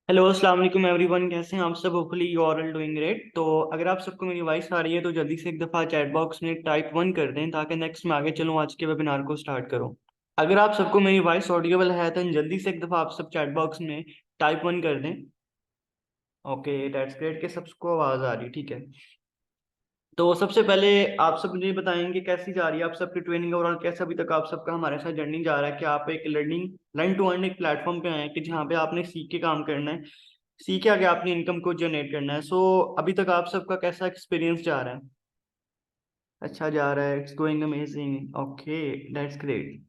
Hello अस्सलाम वालेकुम everyone, कैसे हैं आप सब। Hopefully you are all doing great. तो अगर आप सबको मेरी वॉइस आ रही है तो जल्दी से एक दफ़ा चैट बॉक्स में टाइप 1 कर दें ताकि नेक्स्ट में आगे चलूँ, आज के वेबिनार को स्टार्ट करूँ। अगर आप सबको मेरी वॉइस ऑडिबल है तो जल्दी से एक दफ़ा आप सब चैट बॉक्स में टाइप 1 कर दें। ओके, दैट्स ग्रेट कि सबको आवाज़ आ रही, ठीक है। तो सबसे पहले आप सब मुझे बताएंगे कैसी जा रही है आप सबकी ट्रेनिंग, ओवरऑल कैसा अभी तक आप सबका हमारे साथ जर्नी जा रहा है कि आप एक लर्न टू अर्न एक प्लेटफॉर्म पे आए हैं कि जहाँ पे आपने सीख के काम करना है, सीखे आगे आपने इनकम को जनरेट करना है। सो अभी तक आप सबका कैसा एक्सपीरियंस जा रहा है? अच्छा जा रहा है, it's going amazing, okay, that's great.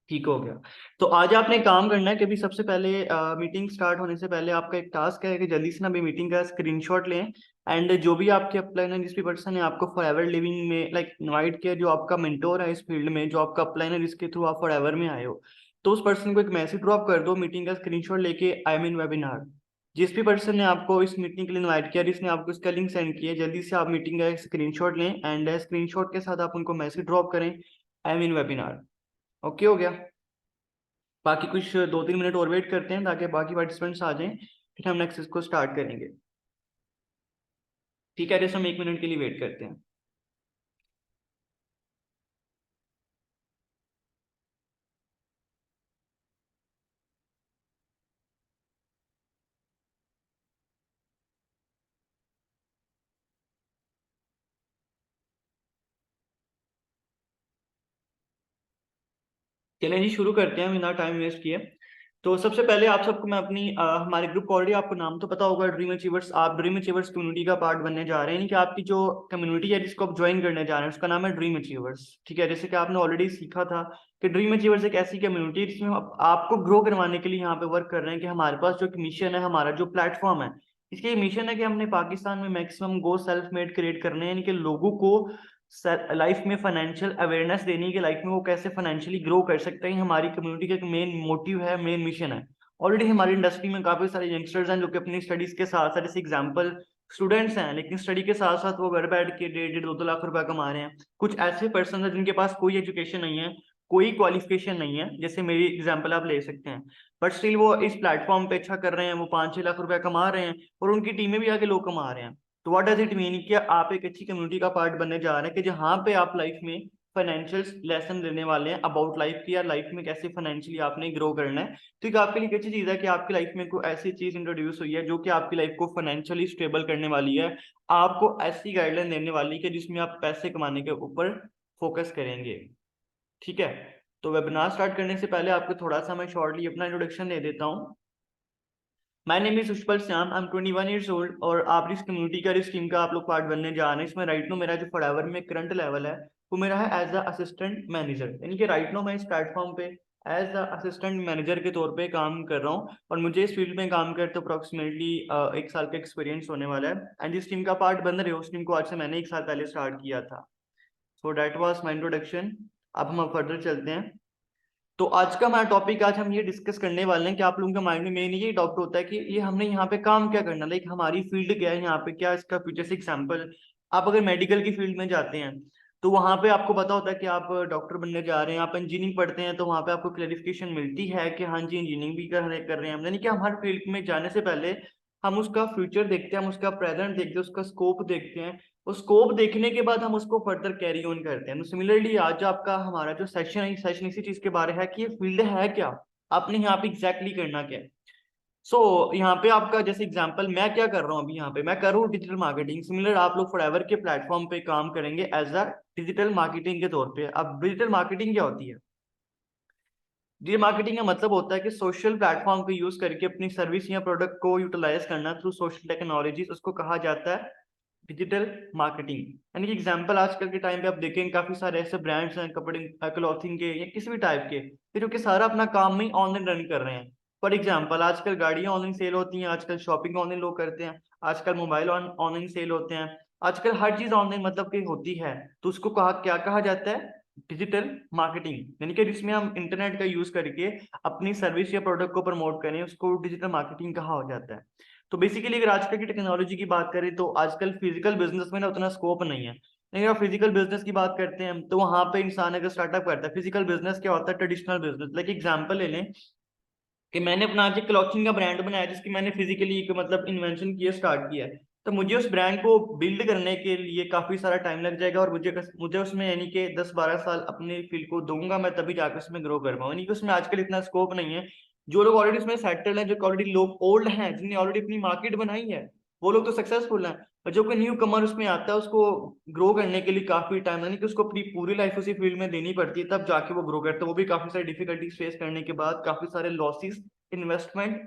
ठीक हो गया। तो आज आपने काम करना है कि अभी सबसे पहले मीटिंग स्टार्ट होने से पहले आपका एक टास्क है कि जल्दी से ना अभी मीटिंग का स्क्रीनशॉट लें। एंड जो भी आपके अपलाइनर जिस भी पर्सन है आपको फॉर एवर लिविंग में लाइक इनवाइट किया, जो आपका मेंटोर है इस फील्ड में, जो आपका अपलाइनर जिसके थ्रू आप फॉर एवर में आए हो, तो उस पर्सन को एक मैसेज ड्रॉप कर दो मीटिंग का स्क्रीनशॉट लेके, आई मीन वेबिनार। जिस भी पर्सन ने आपको इस मीटिंग के लिए इनवाइट किया, जिसने आपको इसका लिंक सेंड किया, जल्दी से आप मीटिंग का स्क्रीनशॉट लें एंड स्क्रीनशॉट के साथ आप उनको मैसेज ड्रॉप करें, आई मीन वेबिनार। ओके हो गया। बाकी कुछ 2-3 मिनट और वेट करते हैं ताकि बाकी पार्टिसिपेंट्स आ जाएं, फिर हम नेक्स्ट इसको स्टार्ट करेंगे। ठीक है, जैसे हम 1 मिनट के लिए वेट करते हैं। चलें जी, शुरू करते हैं बिना टाइम वेस्ट किए। तो सबसे पहले आप सबको मैं अपनी हमारे ग्रुप को ऑलरेडी आपको नाम तो पता होगा, ड्रीम अचीवर्स। आप ड्रीम अचीवर्स कम्युनिटी का पार्ट बनने जा रहे हैं, यानी कि आपकी जो कम्युनिटी है जिसको आप ज्वाइन करने जा रहे हैं उसका नाम है ड्रीम अचीवर्स। ठीक है, जैसे कि आपने ऑलरेडी सीखा था कि ड्रीम अचीवर्स एक ऐसी कम्युनिटी है जिसमें हम आपको ग्रो करवाने के लिए यहाँ पे वर्क कर रहे हैं कि हमारे पास जो मिशन है, हमारा जो प्लेटफॉर्म है, इसके मिशन है कि हमने पाकिस्तान में मैक्सिमम गो सेल्फ मेड क्रिएट करने हैं, यानी कि लोगों को लाइफ में फाइनेंशियल अवेयरनेस देनी, कि लाइफ में वो कैसे फाइनेंशियली ग्रो कर सकते हैं। हमारी कम्युनिटी का एक मेन मोटिव है, मेन मिशन है। ऑलरेडी हमारी इंडस्ट्री में काफी सारे यंगस्टर्स हैं जो कि अपनी स्टडीज के साथ साथ, जैसे एग्जांपल स्टूडेंट्स हैं लेकिन स्टडी के साथ साथ वो घर बैठ के 1.5-2 लाख रुपए कमा रहे हैं। कुछ ऐसे पर्सन हैं जिनके पास कोई एजुकेशन नहीं है, कोई क्वालिफिकेशन नहीं है, जैसे मेरी एग्जांपल आप ले सकते हैं, बट स्टिल वो इस प्लेटफॉर्म पे अच्छा कर रहे हैं, वो 5-6 लाख रुपए कमा रहे हैं और उनकी टीमें भी आगे लोग कमा रहे हैं। तो व्हाट डज इट मीन कि आप एक अच्छी कम्युनिटी का पार्ट बनने जा रहे हैं कि जहाँ पे आप लाइफ में फाइनेंशियल लेसन देने वाले हैं अबाउट लाइफ की, या लाइफ में कैसे फाइनेंशियली आपने ग्रो करना है। तो एक आपके लिए एक अच्छी चीज है कि आपकी लाइफ में कोई ऐसी चीज इंट्रोड्यूस हुई है जो कि आपकी लाइफ को फाइनेंशियली स्टेबल करने वाली है, आपको ऐसी गाइडलाइन देने वाली है कि जिसमें आप पैसे कमाने के ऊपर फोकस करेंगे। ठीक है। तो वेबिनार स्टार्ट करने से पहले आपको थोड़ा सा मैं शॉर्टली अपना इंट्रोडक्शन दे देता हूँ। My name is Sushpal Shyam, I am 21 years old और आप इस कम्युनिटी का, इस टीम का आप लोग पार्ट बनने जा रहे हैं। इसमें राइट नो मेरा जो फॉरएवर में करंट लेवल है वो मेरा है एज अ असिस्टेंट मैनेजर, यानी कि राइट नो मैं इस प्लेटफॉर्म पे एज अ असिस्टेंट मैनेजर के तौर पे काम कर रहा हूँ और मुझे इस फील्ड में काम करते अप्रोक्सीमेटली 1 साल का एक्सपीरियंस होने वाला है। एंड जिस टीम का पार्ट बन रहे हो उस टीम को आज से मैंने 1 साल पहले स्टार्ट किया था। So that was my introduction. अब हम फर्दर चलते हैं। तो आज का हमारा टॉपिक, आज हम ये डिस्कस करने वाले हैं कि आप लोगों के माइंड में मेन ये डाउट होता है कि ये हमने यहाँ पे काम क्या करना, लाइक हमारी फील्ड क्या है यहाँ पे, क्या इसका फ्यूचर से एग्जाम्पल। आप अगर मेडिकल की फील्ड में जाते हैं तो वहां पे आपको पता होता है कि आप डॉक्टर बनने जा रहे हैं। आप इंजीनियरिंग पढ़ते हैं तो वहां पे आपको क्लेरिफिकेशन मिलती है कि हाँ जी इंजीनियरिंग भी कर रहे हैं हम, यानी कि हमारे फील्ड में जाने से पहले हम उसका फ्यूचर देखते हैं, हम उसका प्रेजेंट देखते हैं, उसका स्कोप देखते हैं। उस स्कोप देखने के बाद हम उसको फर्दर कैरी ऑन करते हैं। तो सिमिलरली आज आपका हमारा जो सेशन है, सेशन इसी चीज के बारे है कि ये फील्ड है क्या, आपने यहाँ पे एग्जैक्टली करना क्या है। सो यहाँ पे आपका जैसे एग्जांपल मैं क्या कर रहा हूँ, अभी यहाँ पे मैं कर रहा हूँ डिजिटल मार्केटिंग। सिमिलर आप लोग फॉरएवर के प्लेटफॉर्म पे काम करेंगे एज अ डिजिटल मार्केटिंग के तौर पे। अब डिजिटल मार्केटिंग क्या होती है? डिजिटल मार्केटिंग का मतलब होता है कि सोशल प्लेटफॉर्म को यूज करके अपनी सर्विस या प्रोडक्ट को यूटिलाइज करना थ्रू सोशल टेक्नोलॉजीज, उसको कहा जाता है डिजिटल मार्केटिंग। यानी कि एग्जांपल आजकल के टाइम पे आप देखेंगे काफी सारे ऐसे ब्रांड्स हैं कपड़े क्लॉथिंग के या किसी भी टाइप के, जो कि सारा अपना काम ही ऑनलाइन रन कर रहे हैं। फॉर एग्जांपल आजकल गाड़ियां ऑनलाइन सेल होती हैं, आजकल शॉपिंग ऑनलाइन लोग करते हैं, आजकल मोबाइल ऑनलाइन सेल होते हैं, आजकल हर चीज ऑनलाइन मतलब की होती है। तो उसको कहा क्या कहा जाता है? Digital marketing. यानी कि जिसमें हम इंटरनेट का यूज करके अपनी सर्विस या प्रोडक्ट को प्रमोट करें, उसको डिजिटल मार्केटिंग कहा हो जाता है। तो बेसिकली अगर आजकल की टेक्नोलॉजी की बात करें तो आजकल फिजिकल बिजनेस में ना उतना स्कोप नहीं है। लेकिन अगर फिजिकल बिजनेस की बात करते हैं तो वहां पे इंसान अगर स्टार्टअप करता है, फिजिकल बिजनेस क्या होता है? Traditional business. लाइक एग्जांपल ले लें, कि मैंने अपना आज एक क्लॉथिंग का ब्रांड बनाया जिसकी मैंने फिजिकली एक मतलब इन्वेंशन किया, स्टार्ट किया है। तो मुझे उस ब्रांड को बिल्ड करने के लिए काफी सारा टाइम लग जाएगा, और मुझे उसमें यानी कि 10-12 साल अपने फील्ड को दूंगा मैं, तभी जाकर उसमें ग्रो कर पाऊँ। यानी कि उसमें आजकल इतना स्कोप नहीं है। जो लोग ऑलरेडी उसमें सेटल हैं, जो ऑलरेडी लोग ओल्ड हैं, जिन्हें ऑलरेडी अपनी मार्केट बनाई है, वो लोग तो सक्सेसफुल हैं। और जो कोई न्यू कमर उसमें आता है, उसको ग्रो करने के लिए काफी टाइम, यानी कि उसको अपनी पूरी लाइफ उसी फील्ड में देनी पड़ती है, तब जाके वो ग्रो करते हैं। वो भी काफी सारी डिफिकल्टीज फेस करने के बाद, काफी सारे लॉसेस, इन्वेस्टमेंट,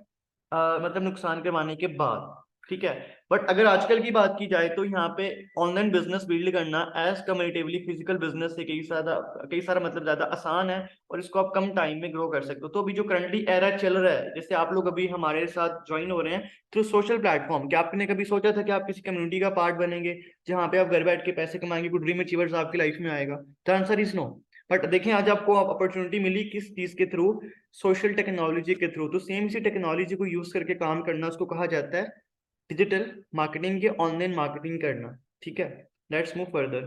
मतलब नुकसान करवाने के बाद। ठीक है। बट अगर आजकल की बात की जाए तो यहाँ पे ऑनलाइन बिजनेस बिल्ड करना एज कमेरेटिवली फिजिकल बिजनेस से कई सारा मतलब ज्यादा आसान है, और इसको आप कम टाइम में ग्रो कर सकते हो। तो अभी जो करंटली एरा चल रहा है, जैसे आप लोग अभी हमारे साथ ज्वाइन हो रहे हैं थ्रू सोशल प्लेटफॉर्म, क्या आपने कभी सोचा था कि आप किसी कम्युनिटी का पार्ट बनेंगे जहाँ पे आप घर बैठ के पैसे कमाएंगे, कोई ड्रीम अचीवर्स आपकी लाइफ में आएगा? The answer is no. But देखिए आज आपको अपॉर्चुनिटी मिली किस चीज के थ्रू? सोशल टेक्नोलॉजी के थ्रू। तो सेम सी टेक्नोलॉजी को यूज करके काम करना, उसको कहा जाता है डिजिटल मार्केटिंग, या ऑनलाइन मार्केटिंग करना। ठीक है। Let's move further.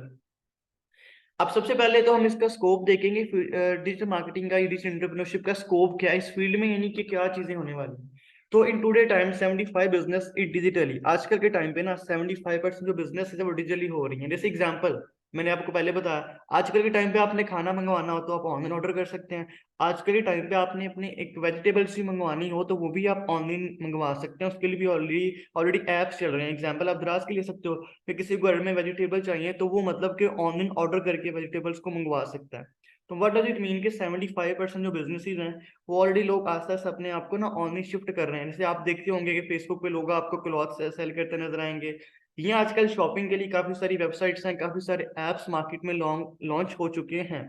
अब सबसे पहले तो हम इसका स्कोप देखेंगे, डिजिटल मार्केटिंग का, डिजिटल एंटरप्रेन्योरशिप का स्कोप क्या है इस फील्ड में, यानी कि क्या चीजें होने वाली हैं। तो in today time 75 business is digitally. आजकल के टाइम पे ना 75% जो बिजनेस है वो डिजिटली हो रही है। जैसे एग्जांपल मैंने आपको पहले बताया, आजकल के टाइम पे आपने खाना मंगवाना हो तो आप ऑनलाइन ऑर्डर कर सकते हैं। आजकल के टाइम पे आपने अपनी एक वेजिटेबल्स भी मंगवानी हो तो वो भी आप ऑनलाइन मंगवा सकते हैं। उसके लिए भी ऑलरेडी ऑलरेडी ऐप्स चल रहे हैं। एग्जांपल आप दराज के ले सकते हो, फिर किसी को घर में वेजिटेबल चाहिए तो वो मतलब कि ऑनलाइन ऑर्डर करके वेजिटेबल्स को मंगवा सकता है। तो व्हाट डज इट मीन कि 75% जो बिजनेसेस हैं वो ऑलरेडी लोग आस्ते आस्ते अपने आप को ना ऑनलाइन शिफ्ट कर रहे हैं। जैसे आप देखते होंगे कि फेसबुक पे लोग आपको क्लॉथ सेल करते नजर आएंगे। ये आजकल शॉपिंग के लिए काफी सारी वेबसाइट्स हैं, काफी सारे एप्स मार्केट में लॉन्च हो चुके हैं।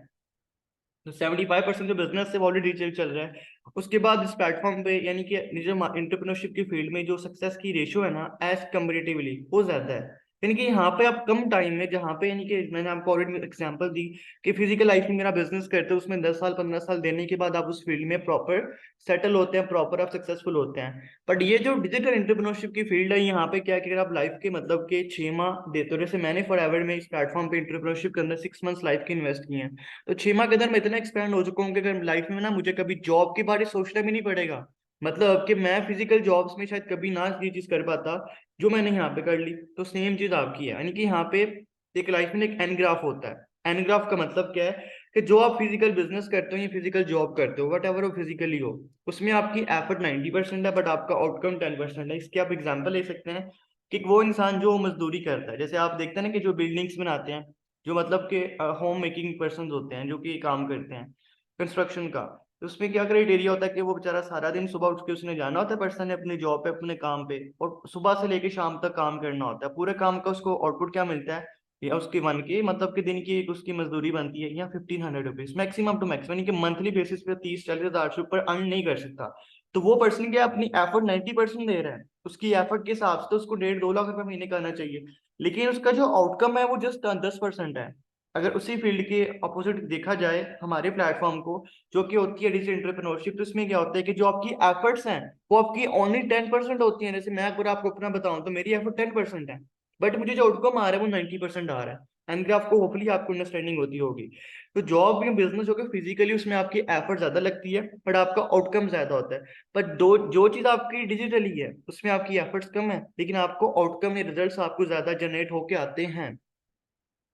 तो 75% जो बिजनेस है वो ऑलरेडी डिजिटल चल रहा है। उसके बाद इस प्लेटफॉर्म पे यानी कि डिजिटल एंटरप्रेन्योरशिप की फील्ड में जो सक्सेस की रेशियो है ना, एज कम्पेरेटिवली वो ज्यादा है। यानी कि यहाँ पे आप कम टाइम में, जहाँ पे यानी कि मैंने आपको ऑलरेडी एग्जांपल दी कि फिजिकल लाइफ में मेरा बिजनेस करते हो, उसमें 10 साल 15 साल देने के बाद आप उस फील्ड में प्रॉपर सेटल होते हैं, प्रॉपर आप सक्सेसफुल होते हैं। बट ये जो डिजिटल एंटरप्रेन्योरशिप की फील्ड है, यहाँ पे क्या है कि अगर आप लाइफ के मतलब के 6 माह देते हो, जैसे मैंने फॉर एवर में इस प्लेटफॉर्म पे एंटरप्रेन्योरशिप के अंदर 6 मंथ्स लाइफ के इन्वेस्ट किए हैं, तो 6 माह के अंदर मैं इतना एक्सपेंड हो चुका हूँ कि अगर लाइफ में ना मुझे कभी जॉब के बारे में सोचना भी नहीं पड़ेगा। मतलब कि मैं फिजिकल जॉब्स में शायद कभी ना ये चीज कर पाता जो मैंने यहाँ पे कर ली। तो सेम चीज आपकी है, यानी कि यहाँ पे एक लाइफ में एक एन ग्राफ होता है। एन ग्राफ का मतलब क्या है कि जो आप फिजिकल बिजनेस करते हो या फिजिकल जॉब करते हो, वट एवर वो फिजिकली हो, उसमें आपकी एफर्ट 90% है बट आपका आउटकम 10% है। इसके आप एग्जाम्पल ले सकते हैं कि वो इंसान जो मजदूरी करता है, जैसे आप देखते हैं ना कि जो बिल्डिंग्स बनाते हैं, जो मतलब के होम मेकिंग पर्सन होते हैं जो कि काम करते हैं कंस्ट्रक्शन का, तो उसमें क्या क्राइटेरिया होता है कि वो बेचारा सारा दिन सुबह उठ के उसने जाना होता है पर्सन ने अपने जॉब पे, अपने काम पे, और सुबह से लेके शाम तक काम करना होता है। पूरे काम का उसको आउटपुट क्या मिलता है, या उसकी वन की मतलब कि दिन की उसकी मजदूरी बनती है या 1500 रुपीज मैक्सिमम टू मैक्सिमम, यानी कि मंथली बेसिस पे 30-40 हज़ार से ऊपर अर्न नहीं कर सकता। तो वो पर्सन क्या अपनी एफर्ट 90% दे रहा है, उसकी एफर्ट के हिसाब से तो उसको 1.5-2 लाख रुपए महीने का आना चाहिए, लेकिन उसका जो आउटकम है वो जस्ट 10% है। अगर उसी फील्ड के अपोजिट देखा जाए हमारे प्लेटफॉर्म को, जो कि होती है डिजिटल एंटरप्रेन्योरशिप, तो इसमें क्या होता है कि जो आपकी एफर्ट्स हैं वो आपकी ओनली 10% होती हैं। जैसे मैं अगर आपको अपना बताऊं तो मेरी एफर्ट 10% है, बट मुझे जो आउटकम आ रहा है वो 90% आ रहा है। एंड कि आपको होपफुली आपको अंडरस्टैंडिंग होती होगी। तो जॉब या बिजनेस हो गया फिजिकली, उसमें आपकी एफर्ट ज्यादा लगती है बट आपका आउटकम ज्यादा होता है। पर दो जो चीज आपकी डिजिटली है उसमें आपकी एफर्ट्स कम है, लेकिन आपको आउटकम या रिजल्ट्स आपको ज्यादा जनरेट होके आते हैं।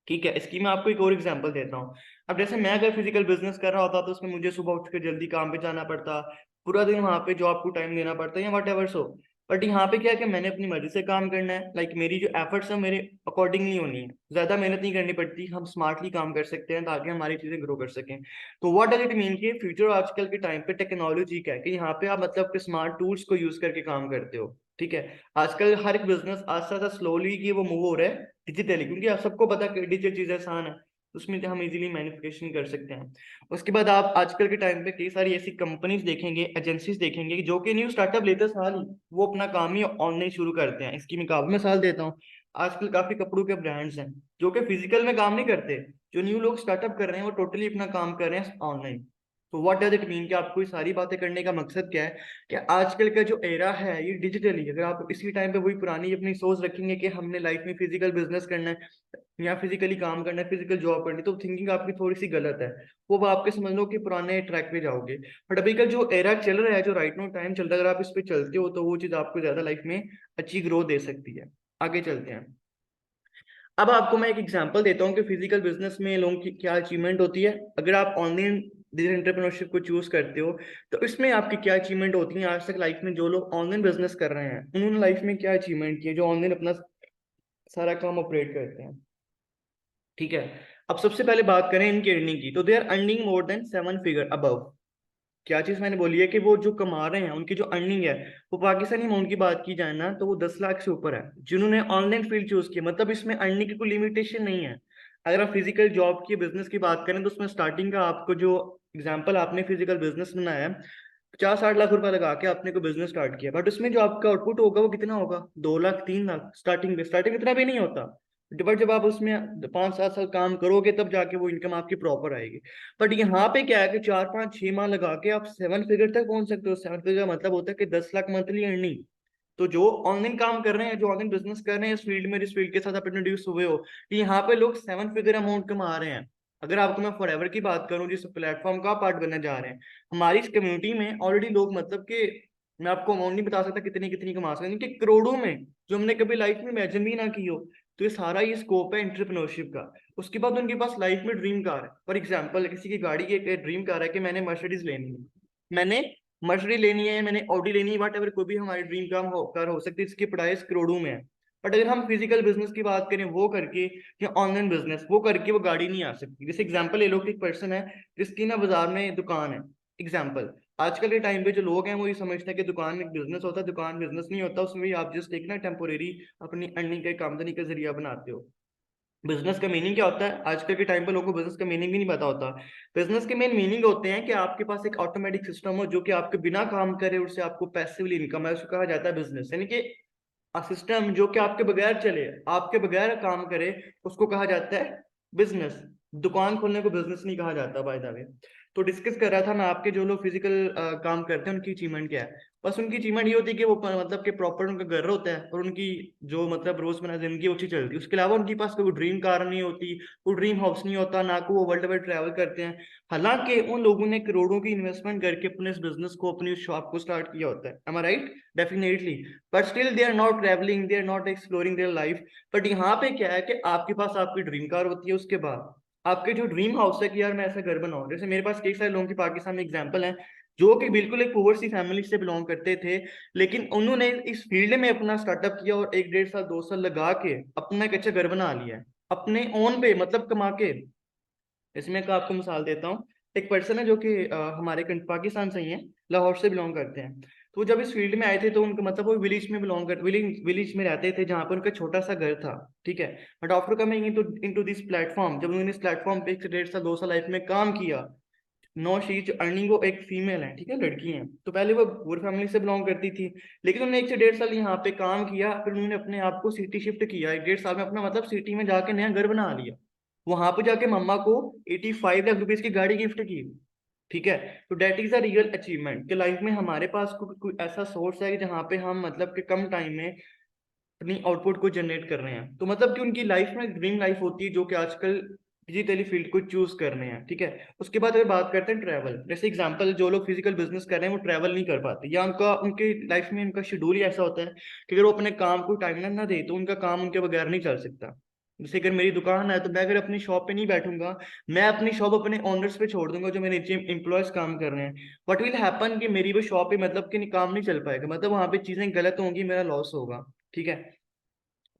ठीक है। इसकी मैं आपको एक और एग्जांपल देता हूँ। अब जैसे मैं अगर फिजिकल बिजनेस कर रहा होता तो उसमें मुझे सुबह उठ के जल्दी काम पे जाना पड़ता, पूरा दिन वहां पे जॉब को टाइम देना पड़ता या वट एवर सो। बट यहाँ पे क्या है कि मैंने अपनी मर्जी से काम करना है, लाइक मेरी जो एफर्ट्स है मेरे अकॉर्डिंगली होनी है, ज्यादा मेहनत नहीं करनी पड़ती, हम स्मार्टली काम कर सकते हैं ताकि हमारी चीजें ग्रो कर सकें। तो व्हाट डज इट मीन कि फ्यूचर आजकल के टाइम पे टेक्नोलॉजी का है कि यहाँ पे आप मतलब कि स्मार्ट टूल्स को यूज करके काम करते हो। ठीक है। आजकल हर एक बिजनेस आस्ते आस्ते स्लोली की वो मूव हो रहा है डिजिटली, क्योंकि आप सबको पता है कि डिजिटल चीजें आसान है, उसमें हम इजीली मैन्युफैक्चरिंग कर सकते हैं। उसके बाद आप आजकल के टाइम पे कई सारी ऐसी कंपनीज देखेंगे, एजेंसीज देखेंगे कि जो कि न्यू स्टार्टअप लेते साल ही वो अपना काम ही ऑनलाइन शुरू करते हैं। इसकी मैं काफी मिसाल देता हूँ। आजकल काफी कपड़ों के ब्रांड्स हैं जो कि फिजिकल में काम नहीं करते, जो न्यू लोग स्टार्टअप कर रहे हैं वो टोटली अपना काम कर रहे हैं ऑनलाइन। तो व्हाट डज इट मीन कि आपको ये सारी बातें करने का मकसद क्या है कि आजकल का जो एरा है ये डिजिटली, अगर आप इसी टाइम पे वही पुरानी अपनी सोच रखेंगे कि हमने लाइफ में फिजिकल बिजनेस करना है या फिजिकली काम करना है, फिजिकल जॉब करनी है, तो थिंकिंग आपकी थोड़ी सी गलत है। वो आपके समझ लो कि पुराने ट्रैक पे जाओगे। बट अभी का जो एरा चल रहा है, जो राइट नो टाइम चल रहा है, अगर आप इस पे चलते हो तो वो चीज आपको ज्यादा लाइफ में अच्छी ग्रोथ दे सकती है। आगे चलते हैं। अब आपको मैं एक एग्जांपल देता हूँ कि फिजिकल बिजनेस में लोगों की क्या अचीवमेंट होती है। अगर आप ऑनलाइन डिजिटल एंटरप्रेन्योरशिप को चूज करते हो तो इसमें आपकी क्या अचीवमेंट होती है आज तक लाइफ में। जो लोग ऑनलाइन बिजनेस कर रहे हैं उन्होंने लाइफ में क्या अचीवमेंट की है, जो ऑनलाइन अपना सारा काम ऑपरेट करते हैं। ठीक है, अब सबसे पहले बात करें इनकी अर्निंग की, तो they are earning more than 7 figure above. क्या चीज मैंने बोली है कि वो जो कमा रहे हैं उनकी जो अर्निंग है, वो पाकिस्तानी अमाउंट की बात की जाए ना तो वो 10 लाख से ऊपर है जिन्होंने ऑनलाइन फील्ड चूज की। मतलब इसमें अर्निंग की कोई लिमिटेशन नहीं है। अगर आप फिजिकल जॉब की बिजनेस की बात करें तो उसमें स्टार्टिंग का आपको जो एग्जाम्पल आपने फिजिकल बिजनेस बनाया है, 50-60 लाख रुपए लगा के आपने कोई बिजनेस स्टार्ट किया, बट उसमें जो आपका आउटपुट होगा वो कितना होगा, 2 लाख 3 लाख स्टार्टिंग इतना भी नहीं होता। बट जब आप उसमें 5-7 साल काम करोगे तब जाके वो इनकम आपकी प्रॉपर आएगी। बट यहाँ पे क्या है कि 4-5-6 माह लगा के आप 7 फिगर तक पहुंच सकते हो। 7 फिगर मतलब होता है कि 10 लाख मंथली अर्निंग। तो जो ऑनलाइन काम कर रहे हैं, जो ऑनलाइन बिजनेस कर रहे हैं इस फील्ड में, जिस फील्ड के साथ आप इंट्रोड्यूस हुए हो, कि यहाँ पे लोग 7 फिगर अमाउंट कमा रहे हैं। अगर आपको मैं फॉरएवर की बात करूं जिस प्लेटफॉर्म का पार्ट बनने जा रहे हैं, हमारी इस कम्युनिटी में ऑलरेडी लोग, मतलब कि मैं आपको अमाउंट नहीं बता सकता कितनी कितनी कमा सकते हैं, कि करोड़ों में, जो हमने कभी लाइफ में इमेजिन भी ना की हो। तो ये सारा ये स्कोप है एंटरप्रेन्योरशिप का। उसके बाद उनके पास लाइफ में ड्रीम कार है। फॉर एग्जाम्पल किसी की गाड़ी की एक ड्रीम कार है कि मैंने मर्सिडीज लेनी है, मैंने मर्सिडीज लेनी है, मैंने ऑडी लेनी है, वट एवर कोई भी हमारी ड्रीम कार हो सकती है, इसकी प्राइस करोड़ों में है। बट अगर हम फिजिकल बिजनेस की बात करें वो करके, या ऑनलाइन बिजनेस वो करके, वो गाड़ी नहीं आ सकती। जैसे एग्जाम्पल ले लो कि एक पर्सन है जिसकी ना बाजार में दुकान है। एग्जाम्पल, आजकल के टाइम पे जो लोग हैं वो ये समझते हैं कि दुकान एक बिजनेस होता है। दुकान बिजनेस नहीं होता, उसमें भी आप जस्ट एक ना टेम्पोरेरी अपनी अर्निंग का, एक आमदनी का जरिया बनाते हो। बिजनेस का मीनिंग क्या होता है, आजकल के टाइम पे लोगों को बिजनेस का मीनिंग भी नहीं पता होता। बिजनेस के मेन मीनिंग होते हैं कि आपके पास एक ऑटोमेटिक सिस्टम हो जो कि आपके बिना काम करे उससे आपको पैसिवली इनकम है, उसको कहा जाता है बिजनेस। यानी कि सिस्टम जो कि आपके बगैर चले, आपके बगैर काम करे, उसको कहा जाता है बिजनेस। दुकान खोलने को बिजनेस नहीं कहा जाता बाय द वे। तो डिस्कस कर रहा था मैं आपके जो लोग फिजिकल काम करते हैं उनकी अचीवमेंट क्या है। बस उनकी अचीवमेंट ये होती है कि वो मतलब कि प्रॉपर उनका घर होता है और उनकी जो मतलब रोजमर्रा जिंदगी अच्छी चलती है। उसके अलावा उनके पास कोई ड्रीम कार नहीं होती, कोई ड्रीम हाउस नहीं होता, ना को वो वर्ल्ड वाइड ट्रैवल करते हैं। हालांकि उन लोगों ने करोड़ों की इन्वेस्टमेंट करके अपने इस बिजनेस को, अपनी शॉप को स्टार्ट किया होता है। Am I right? Definitely. But still they are not travelling, they are not exploring their life. But यहाँ पे क्या है कि आपके पास आपकी ड्रीम कार होती है, उसके बाद आपके जो ड्रीम हाउस है कि यार मैं ऐसा घर बनाऊं। जैसे मेरे पास कई सारे लोगों की पाकिस्तान में एग्जाम्पल है जो कि बिल्कुल एक पुअर सी फैमिली से बिलोंग करते थे, लेकिन उन्होंने इस फील्ड में अपना स्टार्टअप किया और 1-1.5 साल 2 साल लगा के अपना एक अच्छा घर बना लिया है अपने ओन पे, मतलब कमा के। इसमें एक आपको मिसाल देता हूँ। एक पर्सन है जो कि हमारे पाकिस्तान से ही है, लाहौर से बिलोंग करते हैं। तो वो जब इस फील्ड में आए थे तो उनका मतलब वो विलेज में बिलोंग कर विलेज में रहते थे जहाँ पर उनका छोटा सा घर था। ठीक है, but after coming into this platform, जब उन्होंने इस प्लेटफॉर्म पे 1 से 1.5 साल 2 साल लाइफ में काम किया, नो शी जो अर्निंग, वो एक फीमेल है, ठीक है, लड़की है। तो पहले वो पुअर फैमिली से बिलोंग करती थी, लेकिन उन्होंने 1 से 1.5 साल यहाँ पे काम किया, फिर उन्होंने अपने आप को सिटी शिफ्ट किया। 1-1.5 साल में अपना मतलब सिटी में जाके नया घर बना लिया। वहां पे जाके मम्मा को 85 लाख रुपीज की गाड़ी गिफ्ट की। ठीक है, तो that is a real achievement कि लाइफ में हमारे पास कोई ऐसा सोर्स है जहाँ पे हम मतलब कि कम टाइम में अपनी आउटपुट को जनरेट कर रहे हैं। तो मतलब कि उनकी लाइफ में ड्रीम लाइफ होती है जो कि आजकल डिजिटली फील्ड को चूज कर रहे हैं। ठीक है, उसके बाद अगर बात करते हैं ट्रैवल, जैसे एग्जांपल जो लोग फिजिकल बिजनेस कर रहे हैं वो ट्रैवल नहीं कर पाते, या उनके लाइफ में उनका शेड्यूल ही ऐसा होता है कि अगर वो अपने काम को टाइम ना दे तो उनका काम उनके बगैर नहीं चल सकता। जैसे अगर मेरी दुकान है तो मैं अगर अपनी शॉप पे नहीं बैठूंगा, मैं अपनी शॉप अपने ओनर्स पे छोड़ दूंगा जो मेरे नीचे एम्प्लॉयज काम कर रहे हैं, व्हाट विल हैपन कि मेरी वो शॉप पे मतलब कि काम नहीं चल पाएगा, मतलब वहां पे चीजें गलत होंगी, मेरा लॉस होगा। ठीक है,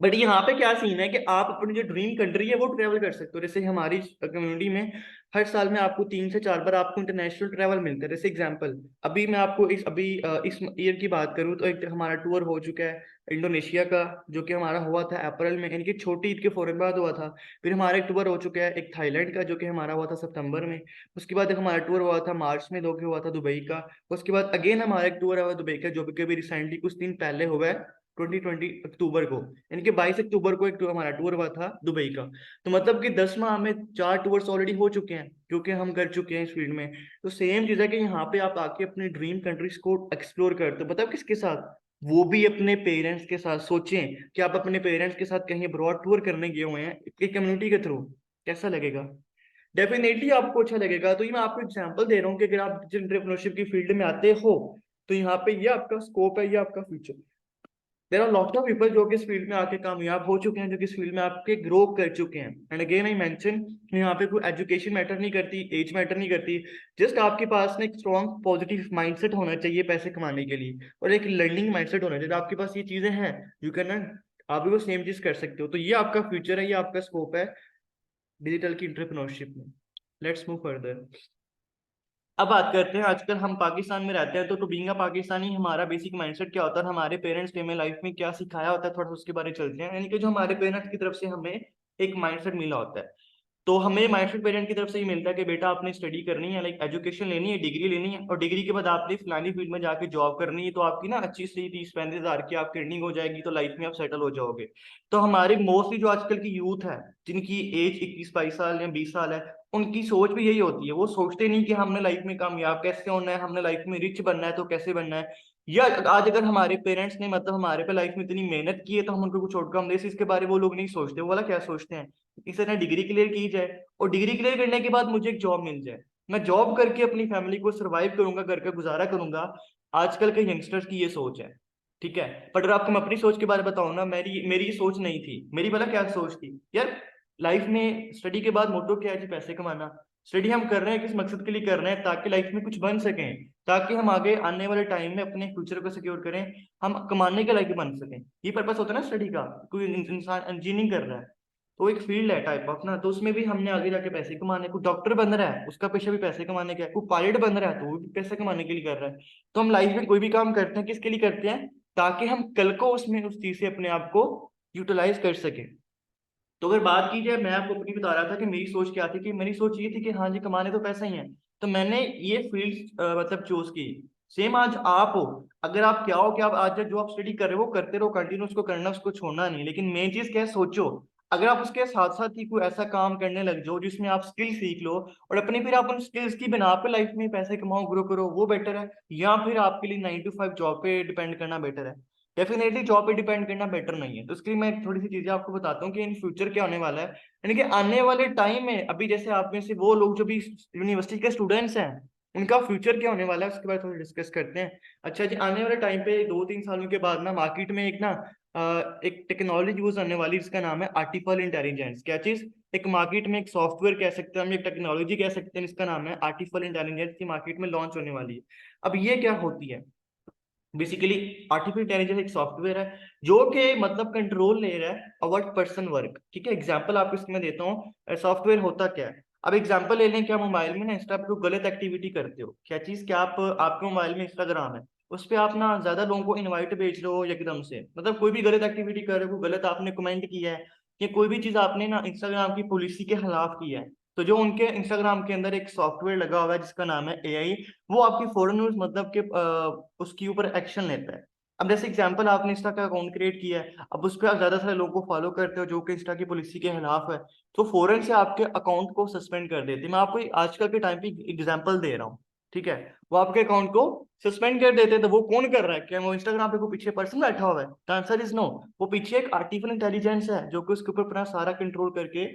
बट यहाँ पे क्या सीन है कि आप अपनी जो ड्रीम कंट्री है वो ट्रेवल कर सकते हो। जैसे हमारी कम्युनिटी में हर साल में आपको 3 से 4 बार आपको इंटरनेशनल ट्रैवल मिलता है। जैसे एग्जांपल, अभी मैं आपको इस ईयर की बात करूँ तो एक हमारा टूर हो चुका है इंडोनेशिया का, जो कि हमारा हुआ था अप्रैल में, यानी कि छोटी ईद के फौरन बाद हुआ था। फिर हमारा एक टूर हो चुका है एक थाईलैंड का, जो कि हमारा हुआ था सितंबर में। उसके बाद एक हमारा टूर हुआ था मार्च में, जो कि हुआ था दुबई का। उसके बाद अगेन हमारा एक टूर हुआ दुबई का, जो कि अभी रिसेंटली कुछ दिन पहले हुआ है 2020 अक्टूबर को, यानी कि 22 अक्टूबर को एक हमारा टूर हुआ था दुबई का। तो मतलब कि 10 माह में 4 टूर्स ऑलरेडी हो चुके हैं, क्योंकि हम कर चुके हैं इस फील्ड में। तो सेम चीज है कि यहाँ पे आप आके अपनी ड्रीम कंट्रीज को एक्सप्लोर करते हो, बताओ किसके साथ, वो भी अपने पेरेंट्स के साथ। सोचें कि आप अपने पेरेंट्स के साथ कहीं अब्रॉड टूर करने गए हुए हैं एक कम्युनिटी के थ्रू, कैसा लगेगा? डेफिनेटली आपको अच्छा लगेगा। तो ये मैं आपको एग्जांपल दे रहा हूँ कि अगर आप एंटरप्रेन्योरशिप की फील्ड में आते हो तो यहाँ पे ये आपका स्कोप है, ये आपका future. There are lot of people जो कि इस फील्ड में आके कामयाब हो चुके हैं, जो कि इस फील्ड में आपके ग्रो कर चुके हैं। एंड अगेन आई मेंशन, यहाँ पे कोई एजुकेशन मैटर नहीं करती, एज मैटर नहीं करती। जस्ट आपके पास ना एक स्ट्रॉन्ग पॉजिटिव माइंडसेट होना चाहिए पैसे कमाने के लिए, और एक लर्निंग माइंडसेट होना चाहिए। आपके पास ये चीजें हैं, यू कैन अर्न, आप भी वो सेम चीज कर सकते हो। तो ये आपका फ्यूचर है, ये आपका स्कोप है डिजिटल की एंटरप्रेन्योरशिप में। Let's move further. अब बात करते हैं, आजकल हम पाकिस्तान में रहते हैं, तो टू बीइंग अ पाकिस्तानी हमारा बेसिक माइंडसेट क्या होता है, हमारे पेरेंट्स ने हमें लाइफ में क्या सिखाया होता है, थोड़ा सा उसके बारे में चलते हैं। यानी कि जो हमारे पेरेंट्स की तरफ से हमें एक माइंडसेट मिला होता है, तो हमें माइंडसेट पेरेंट की तरफ से ये मिलता है कि बेटा आपने स्टडी करनी है, लाइक एजुकेशन लेनी है, डिग्री लेनी है, और डिग्री के बाद आपने फलानी फील्ड में जाके जॉब करनी है, तो आपकी ना अच्छी सी 30-35 हज़ार की आपकी अर्निंग हो जाएगी, तो लाइफ में आप सेटल हो जाओगे। तो हमारे मोस्टली जो आजकल की यूथ है, जिनकी एज 21-22 साल या 20 साल है, उनकी सोच भी यही होती है। वो सोचते नहीं कि हमने लाइफ में कामयाब कैसे होना है, हमने लाइफ में रिच बनना है तो कैसे बनना है। या आज अगर हमारे पेरेंट्स ने मतलब हमारे पे लाइफ में इतनी मेहनत की है तो हम उनको कुछ आउटकम दे, इसके बारे में वो लोग नहीं सोचते। वो वाला क्या सोचते हैं, इस तरह डिग्री क्लियर की जाए और डिग्री क्लियर करने के बाद मुझे एक जॉब मिल जाए, मैं जॉब करके अपनी फैमिली को सरवाइव करूंगा, घर का गुजारा करूंगा। आजकल के यंगस्टर्स की ये सोच है, ठीक है। बट अगर आपको मैं अपनी सोच के बारे में बताऊं ना, मेरी मेरी ये सोच नहीं थी। मेरी पता क्या सोच थी यार, लाइफ में स्टडी के बाद मोटो क्या है जी, पैसे कमाना। स्टडी हम कर रहे हैं किस मकसद के लिए कर रहे हैं, ताकि लाइफ में कुछ बन सकें, ताकि हम आगे आने वाले टाइम में अपने फ्यूचर को सिक्योर करें, हम कमाने के लायक बन सकें। ये पर्पस होता है ना स्टडी का। कोई इंसान इंजीनियरिंग कर रहा है तो एक फील्ड है टाइप ऑफ ना, तो उसमें भी हमने आगे जाके पैसे कमाने। कोई डॉक्टर बन रहा है उसका पेशा भी पैसे कमाने का है, कोई पायलट बन रहा है तो वो भी पैसे कमाने के लिए कर रहा है। तो हम लाइफ में कोई भी काम करते हैं किसके लिए करते हैं, ताकि हम कल को उसमें उस चीज से अपने आप को यूटिलाइज कर सके। तो अगर बात की जाए, मैं आपको अपनी बता रहा था कि मेरी सोच क्या थी, कि मेरी सोच ये थी कि हाँ जी कमाने तो पैसा ही है, तो मैंने ये फील्ड मतलब चूज की। सेम आज आप हो, अगर आप क्या हो कि आप आज जो आप स्टडी कर रहे हो वो करते रहो, कंटिन्यू उसको करना, उसको छोड़ना नहीं। लेकिन मेन चीज क्या है, सोचो अगर आप उसके साथ साथ ही कोई ऐसा काम करने लग जाओ जिसमें आप स्किल सीख लो, और अपने फिर आप उन स्किल्स की बिना पे लाइफ में पैसे कमाओ, ग्रो करो, वो बेटर है, या फिर आपके लिए 9 to 5 जॉब पे डिपेंड करना बेटर है? डेफिनेटली जॉब पे डिपेंड करना बेटर नहीं है। तो इसके लिए मैं थोड़ी सी चीजें आपको बताता हूँ कि इन फ्यूचर क्या होने वाला है। यानी कि आने वाले टाइम में, अभी जैसे आप में से वो लोग जो भी यूनिवर्सिटी के स्टूडेंट्स हैं, उनका फ्यूचर क्या होने वाला है उसके बारे में थोड़ा डिस्कस करते हैं। अच्छा जी, आने वाले टाइम पे 2-3 सालों के बाद ना मार्केट में एक ना एक टेक्नोलॉजी यूज होने वाली, जिसका नाम है आर्टिफिशियल इंटेलिजेंस। क्या चीज? एक मार्केट में एक सॉफ्टवेयर कह सकते हैं हम, एक टेक्नोलॉजी कह सकते हैं, जिसका नाम है आर्टिफिशियल इंटेलिजेंस, की मार्केट में लॉन्च होने वाली है। अब ये क्या होती है, बेसिकली आर्टिफिशियल इंटेलिजेंस एक सॉफ्टवेयर है जो कि मतलब कंट्रोल ले रहा है अबाउट पर्सन वर्क। ठीक है, एग्जांपल आपको इसमें देता हूँ सॉफ्टवेयर होता क्या है। अब एग्जांपल ले लें कि आप मोबाइल में ना इंस्टा पे कोई गलत एक्टिविटी करते हो। क्या चीज? क्या आप आपके मोबाइल में इंस्टाग्राम है, उस पर आप ना ज्यादा लोगों को इनवाइट भेज रहे हो एकदम से, मतलब कोई भी गलत एक्टिविटी कर रहे हो, गलत आपने कमेंट किया है, या कोई भी चीज आपने ना इंस्टाग्राम की पॉलिसी के खिलाफ की है, तो जो उनके इंस्टाग्राम के अंदर एक सॉफ्टवेयर लगा हुआ है जिसका नाम है एआई, वो आपकी फॉरन न्यूज मतलब के उसके ऊपर एक्शन लेता है। अब जैसे एग्जांपल, आपने इंस्टा का अकाउंट क्रिएट किया है, अब उस पर आप ज्यादा सारे लोगों को फॉलो करते हो जो कि इंस्टा की पॉलिसी के खिलाफ है, तो फौरन से आपके अकाउंट को सस्पेंड कर देते हैं। मैं आपको आजकल के टाइम पे एग्जांपल दे रहा हूँ, ठीक है। वो आपके अकाउंट को सस्पेंड कर देते हैं। तो वो कौन कर रहा है? क्या वो इंस्टाग्राम पे कोई पीछे पर्सन बैठा हुआ है? The answer is no. वो पीछे एक आर्टिफिशियल इंटेलिजेंस है जो कि उसके ऊपर अपना सारा कंट्रोल करके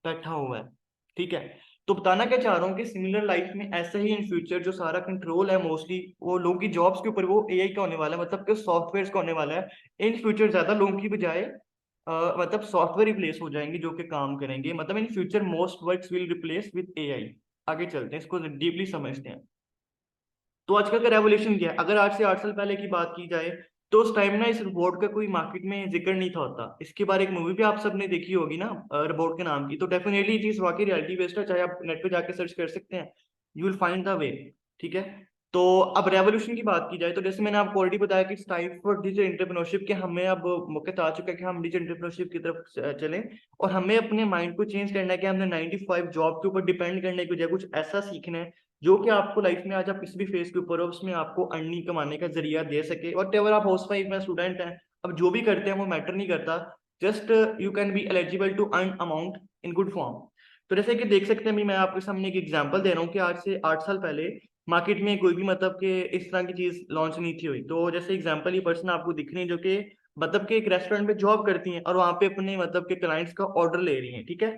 बैठा हुआ है, ठीक है। तो बताना क्या चाह रहा हूँ कि सिमिलर लाइफ में ऐसे ही इन फ्यूचर जो सारा कंट्रोल है मोस्टली वो लोगों की जॉब्स के ऊपर, वो एआई का होने वाला है, मतलब कि सॉफ्टवेयर का होने वाला है। इन फ्यूचर ज्यादा लोगों की बजाय मतलब सॉफ्टवेयर रिप्लेस हो जाएंगे जो कि काम करेंगे, मतलब in future most works will replace with AI. आगे चलते हैं, इसको डीपली समझते हैं। तो आजकल का रेवोल्यूशन क्या है? अगर आज से 8 साल पहले की बात की जाए, तो उस टाइम ना इस रोबोट का कोई मार्केट में जिक्र नहीं था होता। इसके बारे एक मूवी भी आप सबने देखी होगी ना, रोबोट के नाम की। तो डेफिनेटली चीज वाकई रियलिटी बेस्ड है, चाहे आप नेट पे जाके सर्च कर सकते हैं, you will find the way, ठीक है। तो अब रेवोल्यूशन की बात की जाए, तो जैसे मैंने आपको ऑलरेडी बताया कि इस टाइप फॉर डिजिटल एंटरप्रेन्योरशिप के हमें अब मौका आ चुका है कि हम डिजिटल एंटरप्रेन्योरशिप की तरफ चलें, और हमें अपने माइंड को चेंज करना है कि हमने 95 जॉब के ऊपर डिपेंड करने की बजाय कुछ ऐसा सीखना है जो कि आपको लाइफ में, आज आप किसी भी फेज के ऊपर हो, उसमें आपको अर्निंग कमाने का जरिया दे सके। और एवर आप हाउस वाइफ में स्टूडेंट हैं, अब जो भी करते हैं वो मैटर नहीं करता, just you can be eligible to earn amount in good form. तो जैसे कि देख सकते हैं, अभी मैं आपके सामने एक एग्जांपल दे रहा हूँ कि आज से 8 साल पहले मार्केट में कोई भी मतलब कि इस तरह की चीज लॉन्च नहीं थी हुई। तो जैसे एग्जांपल ये पर्सन आपको दिख रही है जो कि मतलब कि एक रेस्टोरेंट में जॉब करती हैं और वहाँ पे अपने मतलब के क्लाइंट्स का ऑर्डर ले रही हैं, ठीक है।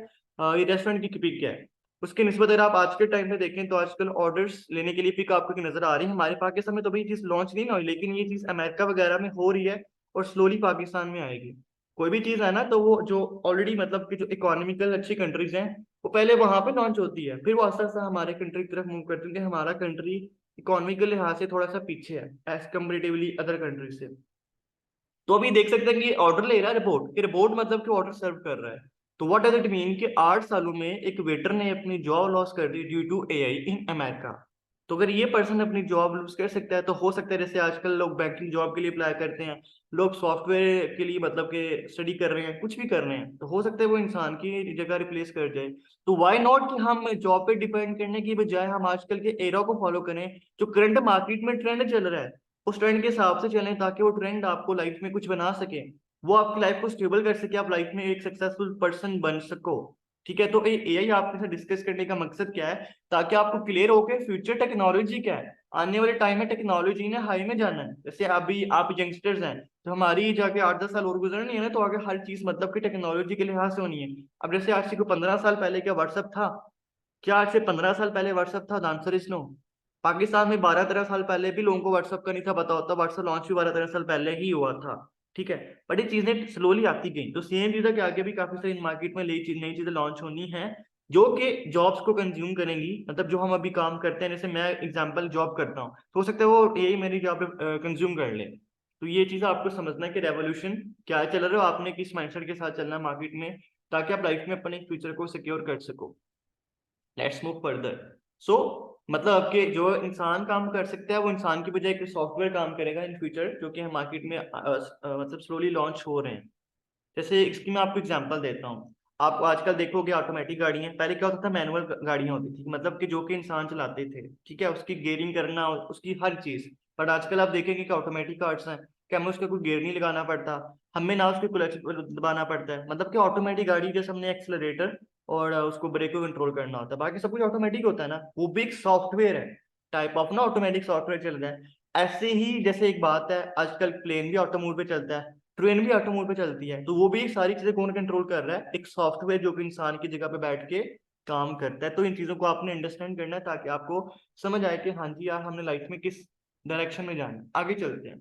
ये रेस्टोरेंट की पिक क्या है, उसके निस्बत अगर आप आज के टाइम पे देखें तो आजकल ऑर्डर्स लेने के लिए पिक आपको की नजर आ रही है। हमारे पाकिस्तान में तो भाई चीज लॉन्च नहीं ना हुई, लेकिन ये चीज अमेरिका वगैरह में हो रही है और स्लोली पाकिस्तान में आएगी। कोई भी चीज है ना, तो वो जो ऑलरेडी मतलब कि जो इकोनॉमिकल अच्छी कंट्रीज हैं वो पहले वहां पे लॉन्च होती है, फिर वो आस्ता आस्ता हमारे कंट्री की तरफ मूव करती है कि हमारा कंट्री इकोनॉमिकल लिहाज से थोड़ा सा पीछे है एज कम्पेरेटिवली अदर कंट्रीज से। तो अभी देख सकते हैं कि ऑर्डर ले रहा है रिपोर्ट, कि रिपोर्ट मतलब कि ऑर्डर सर्व कर रहा है। तो व्हाट डज इट मीन कि 8 सालों में एक वेटर ने अपनी जॉब लॉस कर दी due to AI in America. तो अगर ये पर्सन अपनी जॉब लूज कर सकता है तो हो सकता है जैसे आजकल लोग बैंकिंग जॉब के लिए अप्लाई करते हैं, लोग सॉफ्टवेयर के लिए मतलब के स्टडी कर रहे हैं, कुछ भी कर रहे हैं, तो हो सकता है वो इंसान की जगह रिप्लेस कर जाए। तो व्हाई नॉट कि हम जॉब पे डिपेंड करने की बजाय हम आजकल के एरा को फॉलो करें, जो करंट मार्केट में ट्रेंड चल रहा है उस ट्रेंड के हिसाब से चलें, ताकि वो ट्रेंड आपको लाइफ में कुछ बना सके, वो आपकी लाइफ को स्टेबल कर सके, आप लाइफ में एक सक्सेसफुल पर्सन बन सको। ठीक है, तो एआई आपके साथ डिस्कस करने का मकसद क्या है, ताकि आपको क्लियर हो के फ्यूचर टेक्नोलॉजी क्या है। आने वाले टाइम में टेक्नोलॉजी ने हाई में जाना है। जैसे अभी आप यंगस्टर्स हैं तो हमारी जाके 8-10 साल और गुजरनी है ना, तो आगे हर चीज मतलब कि टेक्नोलॉजी के लिहाज से होनी है। अब जैसे आज से को 15 साल पहले क्या व्हाट्सअप था? क्या आज से 15 साल पहले व्हाट्सअप था? The answer is no. Pakistan में 12-13 साल पहले भी लोगों को व्हाट्सअप का नहीं था पता होता, व्हाट्सअप लॉन्च भी 12-13 साल पहले ही हुआ था। ठीक है, बट ये चीजें स्लोली आती गई, तो सेम चीज है कि आगे भी काफी सारी मार्केट में नई चीजें लॉन्च होनी है जो कि जॉब्स को कंज्यूम करेंगी। मतलब जो हम अभी काम करते हैं, जैसे मैं एग्जांपल जॉब करता हूँ, तो हो सकता है वो यही मेरी जॉब कंज्यूम कर ले। तो ये चीज आपको समझना है कि रेवोल्यूशन क्या चल रहा है, आपने किस माइंडसेट के साथ चलना है मार्केट में, ताकि आप लाइफ में अपने फ्यूचर को सिक्योर कर सको। Let's move further. सो मतलब आपके जो इंसान काम कर सकता है वो इंसान की बजाय एक सॉफ्टवेयर काम करेगा इन फ्यूचर, जो कि हम मार्केट में मतलब स्लोली लॉन्च हो रहे हैं। जैसे इसकी मैं आपको एग्जांपल देता हूँ। आप आजकल देखोगे ऑटोमेटिक गाड़ियां, पहले क्या होता था मैनुअल गाड़ियां होती थी, मतलब कि जो कि इंसान चलाते थे, ठीक है, उसकी गियरिंग करना उसकी हर चीज। बट आजकल आप देखेंगे कि ऑटोमेटिक कार्स हैं, कि हमें उसका कोई गियर नहीं लगाना पड़ता, हमें ना उसके क्लच दबाना पड़ता है। मतलब कि ऑटोमेटिक गाड़ी जैसे हमने एक्सलरेटर और उसको ब्रेक को कंट्रोल करना होता है, बाकी सब कुछ ऑटोमेटिक होता है ना, वो भी एक सॉफ्टवेयर है, टाइप ऑफ ना ऑटोमेटिक सॉफ्टवेयर चल रहा है। ऐसे ही जैसे एक बात है, आजकल प्लेन भी ऑटो मोड पे चलता है, ट्रेन भी ऑटो मोड पे चलती है, तो वो भी सारी चीजें कौन कंट्रोल कर रहा है? एक सॉफ्टवेयर जो कि इंसान की जगह पे बैठ के काम करता है। तो इन चीजों को आपने अंडरस्टैंड करना है ताकि आपको समझ आए कि हाँ जी यार, हमने लाइफ में किस डायरेक्शन में जाना है। आगे चलते हैं।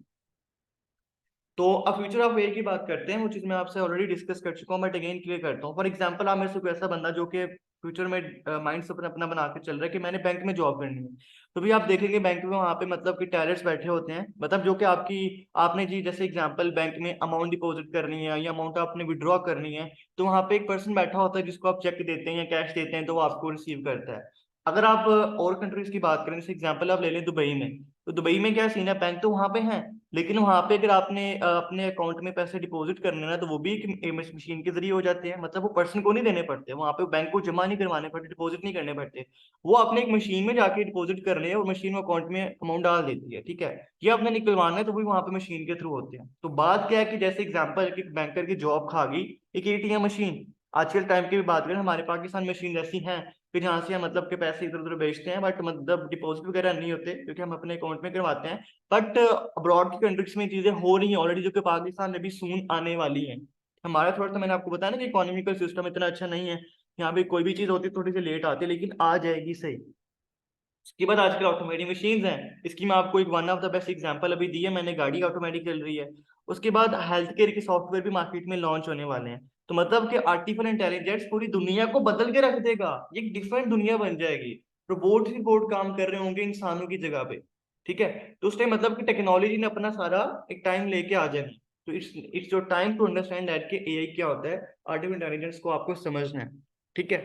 तो अब फ्यूचर ऑफ वेयर की बात करते हैं, वो चीज मैं आपसे ऑलरेडी डिस्कस कर चुका हूँ, बट अगेन क्लियर करता हूँ। फॉर एग्जांपल, आप में से कोई ऐसा बंदा जो कि फ्यूचर में माइंड से अपना अपना बना के चल रहा है कि मैंने बैंक में जॉब करनी है, तो भी आप देखेंगे बैंक में वहाँ पे मतलब कि टेलर्स बैठे होते हैं, मतलब जो कि आपकी आपने जी जैसे एग्जांपल बैंक में अमाउंट डिपॉजिट करनी है या अमाउंट आपने विड्रॉ करनी है, तो वहाँ पे एक पर्सन बैठा होता है जिसको आप चेक देते हैं या कैश देते हैं, तो वो आपको रिसीव करता है। अगर आप और कंट्रीज की बात करें, जैसे एग्जांपल आप ले लें दुबई में, तो दुबई में क्या सीन है, बैंक तो वहाँ पे है, लेकिन वहां पे अगर आपने अपने अकाउंट में पैसे डिपॉजिट करने ना, तो वो भी एक मशीन के जरिए हो जाते हैं। मतलब वो पर्सन को नहीं देने पड़ते, वहां पे बैंक को जमा नहीं करवाने पड़ते, डिपॉजिट नहीं करने पड़ते, वो अपने एक मशीन में जाके डिपॉजिट कर रहे हैं और मशीन वो अकाउंट में अमाउंट डाल देती है। ठीक है, ये आपने निकलवाना है तो भी वहां पे मशीन के थ्रू होते हैं। तो बात क्या है कि जैसे एग्जाम्पल एक बैंकर की जॉब खा गई एक एटीएम मशीन। आजकल टाइम की भी बात करें, हमारे पाकिस्तान मशीन ऐसी हैं कि जहाँ से हम मतलब के पैसे इधर उधर भेजते हैं, बट मतलब डिपॉजिट वगैरह नहीं होते क्योंकि हम अपने अकाउंट में करवाते हैं। बट अब्रॉड की कंट्रीज में चीजें हो रही हैं ऑलरेडी, जो कि पाकिस्तान में भी सून आने वाली हैं। हमारा थोड़ा सा मैंने आपको बताया ना कि इकोनॉमिकल सिस्टम इतना अच्छा नहीं है, यहाँ पे कोई भी चीज होती है थोड़ी सी लेट आती है, लेकिन आ जाएगी सही। इसके बाद आजकल ऑटोमेटिक मशीन्स हैं, इसकी मैं आपको एक one of the best example अभी दी है मैंने, गाड़ी ऑटोमेटिक चल रही है। उसके बाद हेल्थ केयर के सॉफ्टवेयर भी मार्केट में लॉन्च होने वाले हैं। तो मतलब कि आर्टिफिशियल इंटेलिजेंस पूरी दुनिया को बदल के रख देगा, ये एक डिफरेंट दुनिया बन जाएगी। रोबोट ही रोबोट काम कर रहे होंगे इंसानों की जगह पे। ठीक है, तो उस टाइम मतलब कि टेक्नोलॉजी ने अपना सारा एक टाइम लेके आ जाना। तो it's your time to understand that कि एआई क्या होता है, आर्टिफिशियल इंटेलिजेंस को आपको समझना है। ठीक है,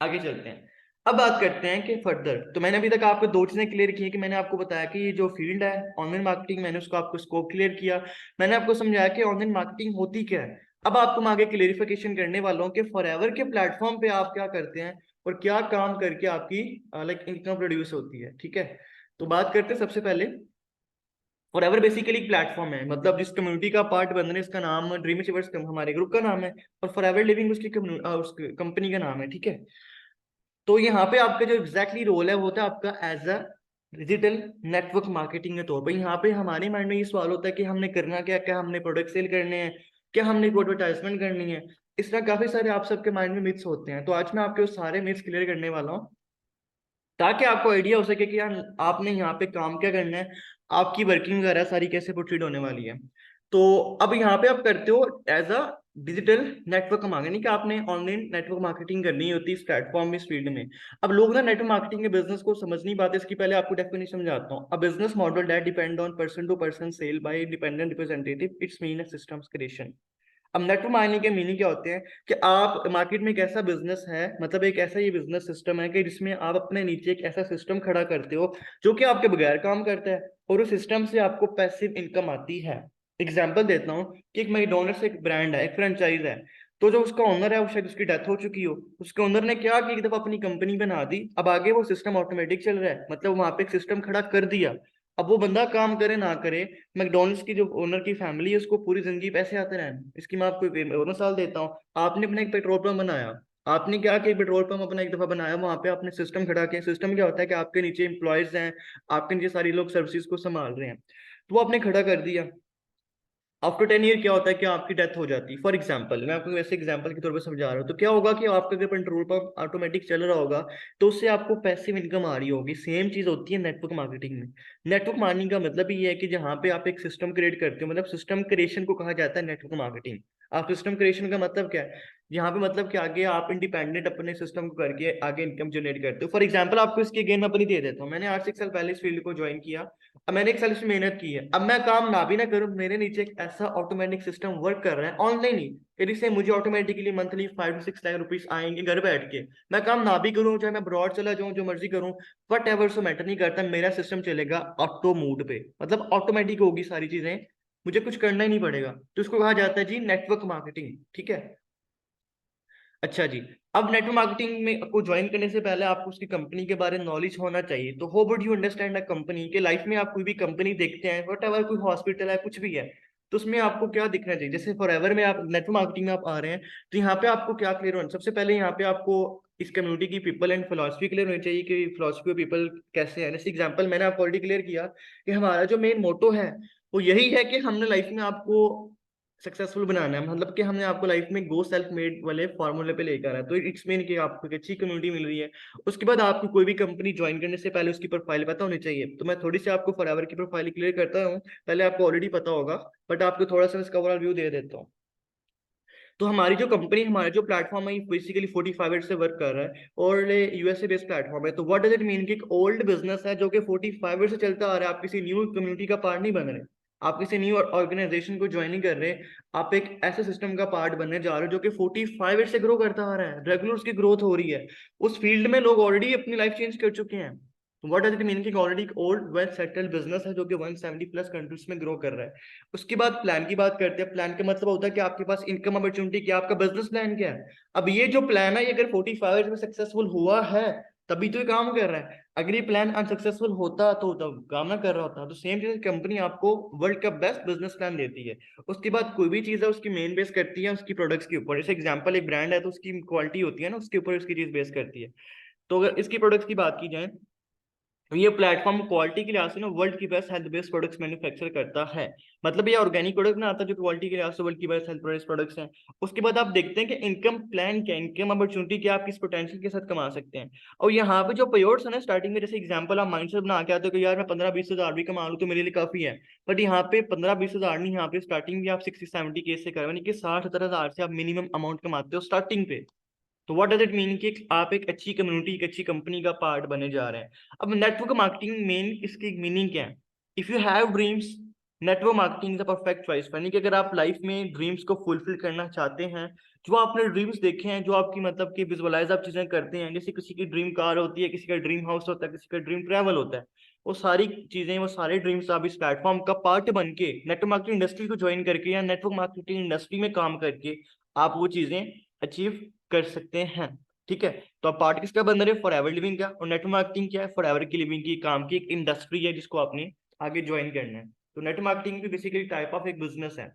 आगे चलते हैं। अब बात करते हैं कि फर्दर, तो मैंने अभी तक आपको दो चीजें क्लियर की है कि मैंने आपको बताया कि ये जो फील्ड है ऑनलाइन मार्केटिंग, मैंने उसको आपको स्कोप क्लियर किया, मैंने आपको समझाया कि ऑनलाइन मार्केटिंग होती क्या है। अब आपको मैं आगे क्लेरिफिकेशन करने वाला हूँ कि फॉरएवर के प्लेटफॉर्म पे आप क्या करते हैं और क्या काम करके आपकी लाइक इनकम प्रोड्यूस होती है। ठीक है, तो बात करते हैं सबसे पहले फॉरएवर बेसिकली एक प्लेटफॉर्म है, मतलब जिस कम्युनिटी का पार्ट बन रहे हैं इसका नाम ड्रीम अचीवर्स हमारे ग्रुप का नाम है, और फॉरएवर लिविंग उस कंपनी का नाम है, ठीक है। तो यहाँ पे आपका जो एग्जैक्टली रोल है वो होता है आपका as a digital network marketing के तौर पर। यहाँ पे हमारे माइंड में ये सवाल होता है कि हमने करना क्या, क्या हमने प्रोडक्ट सेल करने हैं, क्या हमने एडवर्टाइजमेंट करनी है। इस तरह काफी सारे आप सबके माइंड में मिथ्स होते हैं, तो आज मैं आपके उस सारे मिथ्स क्लियर करने वाला हूँ, ताकि आपको आइडिया हो सके कि यार आपने यहाँ पे काम क्या करना है, आपकी वर्किंग वगैरह सारी कैसे प्रोसीड होने वाली है। तो अब यहाँ पे आप करते हो as a digital network marketing, नहीं कि आपने ऑनलाइन नेटवर्क मार्केटिंग करनी होती है इस प्लेटफॉर्म में, इस फील्ड में। अब लोग ना नेटवर्क मार्केटिंग के बिजनेस को समझ नहीं पाते, इसकी पहले आपको डेफिनेशन समझाता हूँ। A business model that depend on person to person sell by independent representative, it's mean systems creation. अब नेटवर्क मार्केटिंग के मीनिंग क्या होते हैं कि आप मार्केट में एक ऐसा बिजनेस है, मतलब एक ऐसा ये बिजनेस सिस्टम है कि जिसमें आप अपने नीचे एक ऐसा सिस्टम खड़ा करते हो जो कि आपके बगैर काम करता है, और उस सिस्टम से आपको पैसिव इनकम आती है। एग्जाम्पल देता हूँ कि एक मैकडोनल्ड्स एक ब्रांड है, एक फ्रेंचाइज है। तो जो उसका ओनर है वो शायद उसकी डेथ हो चुकी हो, उसके ओनर ने क्या कि एक दफा अपनी कंपनी बना दी, अब आगे वो सिस्टम ऑटोमेटिक चल रहा है, मतलब वहां पे एक सिस्टम खड़ा कर दिया। अब वो बंदा काम करे ना करे, मैकडोनल्ड्स की जो ओनर की फैमिली है उसको पूरी जिंदगी पैसे आते रहे। इसकी मैं आपको एक मिसाल देता हूँ। आपने अपना एक पेट्रोल पंप बनाया, आपने क्या कि पेट्रोल पंप अपना एक दफा बनाया, वहां पे आपने सिस्टम खड़ा किया। सिस्टम क्या होता है कि आपके नीचे एम्प्लॉयज हैं, आपके नीचे सारी लोग सर्विसेज को संभाल रहे हैं, तो वो आपने खड़ा कर दिया। आफ्टर 10 ईयर क्या होता है कि आपकी डेथ हो जाती है। फॉर एग्जाम्पल मैं आपको वैसे एग्जाम्पल के तौर पर समझा रहा हूँ, तो क्या होगा कि आपका अगर पेट्रोल पंप ऑटोमेटिक चल रहा होगा तो उससे आपको पैसिव इनकम आ रही होगी। सेम चीज होती है नेटवर्क मार्केटिंग में। नेटवर्क मार्केटिंग का मतलब ये है कि जहाँ पे आप एक सिस्टम क्रिएट करते हो, मतलब सिस्टम क्रिएशन को कहा जाता है नेटवर्क मार्केटिंग। आप सिस्टम क्रिएशन का मतलब क्या है, यहाँ पे मतलब कि आगे आप इंडिपेंडेंट अपने सिस्टम को करके आगे इनकम जनरेट करते हो। फॉर एग्जाम्पल आपको इसकी अगेन मैं अपनी दे देता हूँ। मैंने 8 से 6 साल पहले इस फील्ड को ज्वाइन किया, अब मैंने 1 साल इसमें मेहनत की है। अब मैं काम ना भी ना करूं, मेरे नीचे एक ऐसा ऑटोमेटिक सिस्टम वर्क कर रहा है ऑनलाइन ही, कि जिससे मुझे automatically monthly 5 to 6 lakh rupees आएंगे घर बैठ के। मैं काम ना भी करूं, चाहे मैं ब्रॉड चला जाऊं, जो मर्जी करूं, वट एवर, सो मैटर नहीं करता, मेरा सिस्टम चलेगा ऑटो मोड पे, मतलब ऑटोमेटिक होगी सारी चीजें, मुझे कुछ करना ही नहीं पड़ेगा। तो इसको कहा जाता है जी नेटवर्क मार्केटिंग, ठीक है। अच्छा जी, अब नेटवर्क मार्केटिंग में को ज्वाइन करने से पहले आपको उसकी कंपनी के बारे में नॉलेज होना चाहिए। तो how would you understand a company, के लाइफ में आप कोई भी कंपनी देखते हैं, वट एवर, कोई हॉस्पिटल है, कुछ भी है, तो उसमें आपको क्या दिखना चाहिए। जैसे फॉरएवर में आप नेटवर्क मार्केटिंग में आप आ रहे हैं, तो यहाँ पे आपको क्या क्लियर होना, सबसे पहले यहाँ पे आपको इस कम्युनिटी की पीपल एंड फिलोसफी क्लियर होनी चाहिए कि फिलोसफी ऑफ पीपल कैसे है। जैसे एग्जांपल मैंने आपको ऑलरेडी क्लियर किया कि हमारा जो मेन मोटो है वो यही है कि हमने लाइफ में आपको सक्सेसफुल बनाना है, मतलब कि हमने आपको लाइफ में गो सेल्फ मेड वाले फॉर्मूले पे लेकर है। तो इट्स मीन कि आपको एक अच्छी कम्युनिटी मिल रही है। उसके बाद आपको कोई भी कंपनी ज्वाइन करने से पहले उसकी प्रोफाइल पता होनी चाहिए। तो मैं थोड़ी सी आपको फॉरएवर की प्रोफाइल क्लियर करता हूँ, पहले आपको ऑलरेडी पता होगा, बट आपको थोड़ा सा इसका ओवरऑल व्यू दे देता हूँ। तो हमारी जो कंपनी, हमारा जो प्लेटफॉर्म है, बेसिकली 45 ईयर से वर्क कर रहा है, और यूएसए बेस्ड प्लेटफॉर्म है। तो व्हाट डज इट मीन कि एक ओल्ड बिजनेस है जो कि 45 ईयर से चलता आ रहा है। आप किसी न्यू कम्युनिटी का पार्ट नहीं बन रहे, आप किसी न्यू ऑर्गेनाइजेशन को ज्वाइन नहीं कर रहे, आप एक ऐसे सिस्टम का पार्ट बनने जा रहे हो जो कि 45 ईयर से ग्रो करता आ रहा है, रेगुलर उसकी ग्रोथ हो रही है। उस फील्ड में लोग ऑलरेडी अपनी लाइफ चेंज कर चुके हैं। व्हाट डज इट मीन कि ऑलरेडी एक ओल्ड वेल सेटल्ड बिजनेस है जो कि 170 प्लस कंट्रीज में ग्रो कर रहा है। उसके बाद प्लान की बात करते हैं। प्लान का मतलब होता है कि आपके पास इनकम अपॉर्चुनिटी क्या, आपका बिजनेस प्लान क्या है। अब ये जो प्लान है, ये अगर 45 में सक्सेसफुल हुआ है तभी तो ये काम कर रहा है। अगर ये प्लान अनसक्सेसफुल होता तो काम ना कर रहा होता। तो सेम चीज कंपनी आपको वर्ल्ड का बेस्ट बिजनेस प्लान देती है। उसके बाद कोई भी चीज है उसकी मेन बेस करती है उसकी प्रोडक्ट्स के ऊपर। जैसे एग्जांपल एक ब्रांड है तो उसकी क्वालिटी होती है ना, उसके ऊपर उसकी चीज बेस करती है। तो अगर इसकी प्रोडक्ट्स की बात की जाए, तो ये प्लेटफॉर्म क्वालिटी के लिहाज से ना वर्ल्ड की best health based products manufacture करता है। मतलब ये ऑर्गेनिक प्रोडक्ट ना आता जो क्वालिटी के लिहाज से वर्ल्ड की बेस्ट हेल्थ बेस्ड प्रोडक्ट्स हैं। उसके बाद आप देखते हैं कि इनकम प्लान क्या, इनकम अपॉर्चुनिटी क्या, आप किस पोटेंशियल के साथ कमा सकते हैं। और यहाँ पे जो पेयोर्स है ना स्टार्टिंग में, जैसे एग्जाम्पल आप माइंडसेट बना के आते हो कि यार मैं 15-20 हजार भी कमा लूँ तो मेरे लिए काफी है। बट यहाँ पे 15-20 हजार नहीं, यहाँ पे स्टार्टिंग भी आप 60-70 के से कर, यानी कि 60-70 हजार से आप मिनिमम अमाउंट कमाते हो स्टार्टिंग पे। तो व्हाट डज इट मीन कि आप एक अच्छी कम्युनिटी, एक अच्छी कंपनी का पार्ट बने जा रहे हैं। अब नेटवर्क मार्केटिंग मेन इसकी मीनिंग क्या है। If you have dreams, network marketing is a perfect choice. यानी कि अगर आप लाइफ में ड्रीम्स को फुलफिल करना चाहते हैं, जो आपने ड्रीम्स देखे हैं, जो आपकी मतलब कि विजुअलाइज आप चीजें करते हैं, जैसे किसी की ड्रीम कार होती है, किसी का ड्रीम हाउस होता है, किसी का ड्रीम ट्रैवल होता है, वो सारी चीजें, वो सारे ड्रीम्स आप इस प्लेटफॉर्म का पार्ट बन के नेटवर्क मार्केटिंग इंडस्ट्री को ज्वाइन करके या नेटवर्क मार्केटिंग इंडस्ट्री में काम करके आप वो चीजें अचीव कर सकते हैं। ठीक है। तो आप पार्ट किसका बन रहे, फॉर एवर लिविंग का। और नेटवर्क मार्केटिंग क्या है, फॉर एवर की लिविंग की काम की एक इंडस्ट्री है जिसको आपने आगे ज्वाइन करना है। तो नेटवर्क मार्केटिंग भी बेसिकली टाइप ऑफ एक बिजनेस है।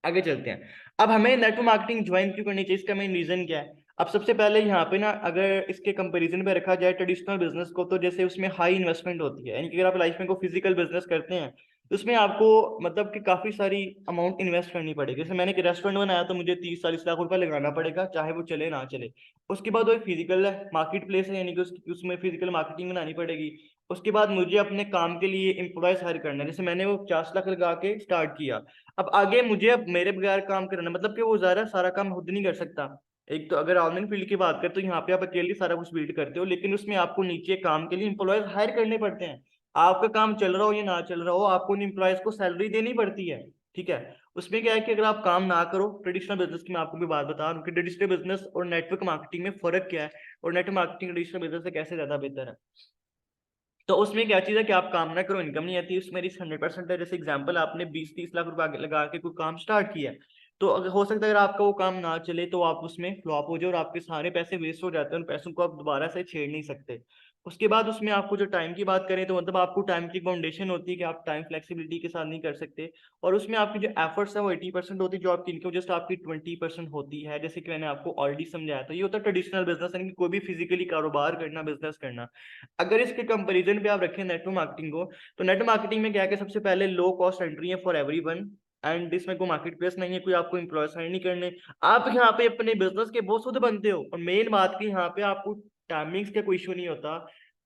आगे चलते हैं। अब हमें नेटवर्क मार्केटिंग ज्वाइन क्यों करनी चाहिए, इसका मेन रीजन क्या है। अब सबसे पहले यहाँ पे ना अगर इसके कंपैरिजन पे रखा जाए ट्रेडिशनल बिजनेस को, तो जैसे उसमें हाई इन्वेस्टमेंट होती है, यानी कि अगर आप लाइफ में कोई फिजिकल बिजनेस करते हैं तो उसमें आपको मतलब कि काफी सारी अमाउंट इन्वेस्ट करनी पड़ेगी। जैसे मैंने एक रेस्टोरेंट बनाया तो मुझे 30-40 लाख रुपए लगाना पड़ेगा, चाहे वो चले ना चले। उसके बाद वो एक फिजिकल मार्केट प्लेस है, यानी कि उसमें फिजिकल मार्केटिंग बनानी पड़ेगी। उसके बाद मुझे अपने काम के लिए एम्प्लॉयज हायर करना है, जैसे मैंने वो 50 लाख लगा के स्टार्ट किया। अब आगे मुझे अब मेरे बगैर काम करना, मतलब कि वो ज्यादा सारा काम खुद नहीं कर सकता। एक तो अगर ऑनलाइन फील्ड की बात करें तो यहाँ पे आप अकेले सारा कुछ बिल्ड करते हो, लेकिन उसमें आपको नीचे काम के लिए इंप्लॉयज हायर करने पड़ते हैं। आपका काम चल रहा हो या ना चल रहा हो, आपको उन इंप्लॉयज को सैलरी देनी पड़ती है। ठीक है। उसमें क्या है कि अगर आप काम ना करो, ट्रेडिशनल बिजनेस की मैं आपको भी बात बता रहा हूँ कि ट्रेडिशनल बिजनेस और नेटवर्क मार्केटिंग में फर्क क्या है, और नेटवर्क मार्केटिंग ट्रेडिशनल बिजनेस से कैसे ज्यादा बेहतर है। तो उसमें क्या चीज है कि आप काम ना करो, इनकम नहीं आती, उसमें रिस्क 100% है। जैसे एग्जांपल, आपने 20-30 लाख रुपए लगा के कोई काम स्टार्ट किया है, तो अगर हो सकता है अगर आपका वो काम ना चले तो आप उसमें फ्लॉप हो जाए और आपके सारे पैसे वेस्ट हो जाते हैं, उन पैसों को आप दोबारा से छेड़ नहीं सकते। उसके बाद उसमें आपको जो टाइम की बात करें तो मतलब आपको टाइम की फाउंडेशन होती है कि आप टाइम फ्लेक्सिबिलिटी के साथ नहीं कर सकते। और उसमें आपकी जो एफर्ट्स है वो 80% होती है, जो आपकी इनकम जस्ट आपकी 20% होती है, जैसे कि मैंने आपको ऑलरेडी समझाया था। ये होता है ट्रेडिशनल बिजनेस, यानी कि कोई भी फिजिकली कारोबार करना, बिजनेस करना। अगर इसके कंपैरिजन पे आप रखें नेटवर्क मार्केटिंग को, तो नेटवर्क मार्केटिंग में क्या है कि सबसे पहले लो कॉस्ट एंट्री है फॉर एवरीवन, एंड इसमें कोई मार्केट प्लेस नहीं है, कोई आपको एम्प्लॉय साइन नहीं करने। आप यहाँ पे अपने बिजनेस के बॉस खुद बनते हो, और मेन बात की यहाँ पे आपको टाइमिंग्स का कोई इशू नहीं होता।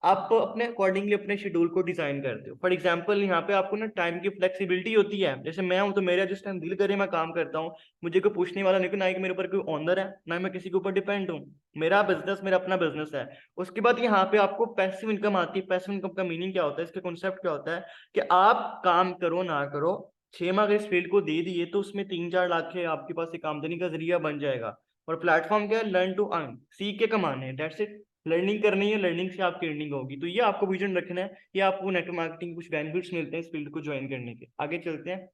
आप अपने अकॉर्डिंगली अपने शेड्यूल को डिजाइन करते हो। फॉर एग्जाम्पल यहाँ पे आपको ना टाइम की फ्लेक्सिबिलिटी होती है, जैसे मैं हूँ तो मेरा जिस टाइम दिल करे मैं काम करता हूँ। मुझे कोई पूछने वाला नहीं, ना ही कि मेरे ऊपर कोई ऑनर है, ना ही मैं किसी के ऊपर डिपेंड हूँ। मेरा बिजनेस मेरा अपना बिजनेस है। उसके बाद यहाँ पे आपको पैसिव इनकम आती है। पैसिव इनकम का मीनिंग क्या होता है, इसका कॉन्सेप्ट क्या होता है कि आप काम करो ना करो, 6 माह अगर इस फील्ड को दे दिए तो उसमें 3-4 लाख है आपके पास एक आमदनी का जरिया बन जाएगा। और प्लेटफॉर्म क्या है, लर्न टू अर्न, सीख के कमाने हैं, दैट्स इट। लर्निंग करनी है, लर्निंग से आपकी अर्निंग होगी। तो ये आपको विजन रखना है कि आपको नेटवर्क मार्केटिंग कुछ बेनिफिट्स मिलते हैं इस फील्ड को ज्वाइन करने के। आगे चलते हैं।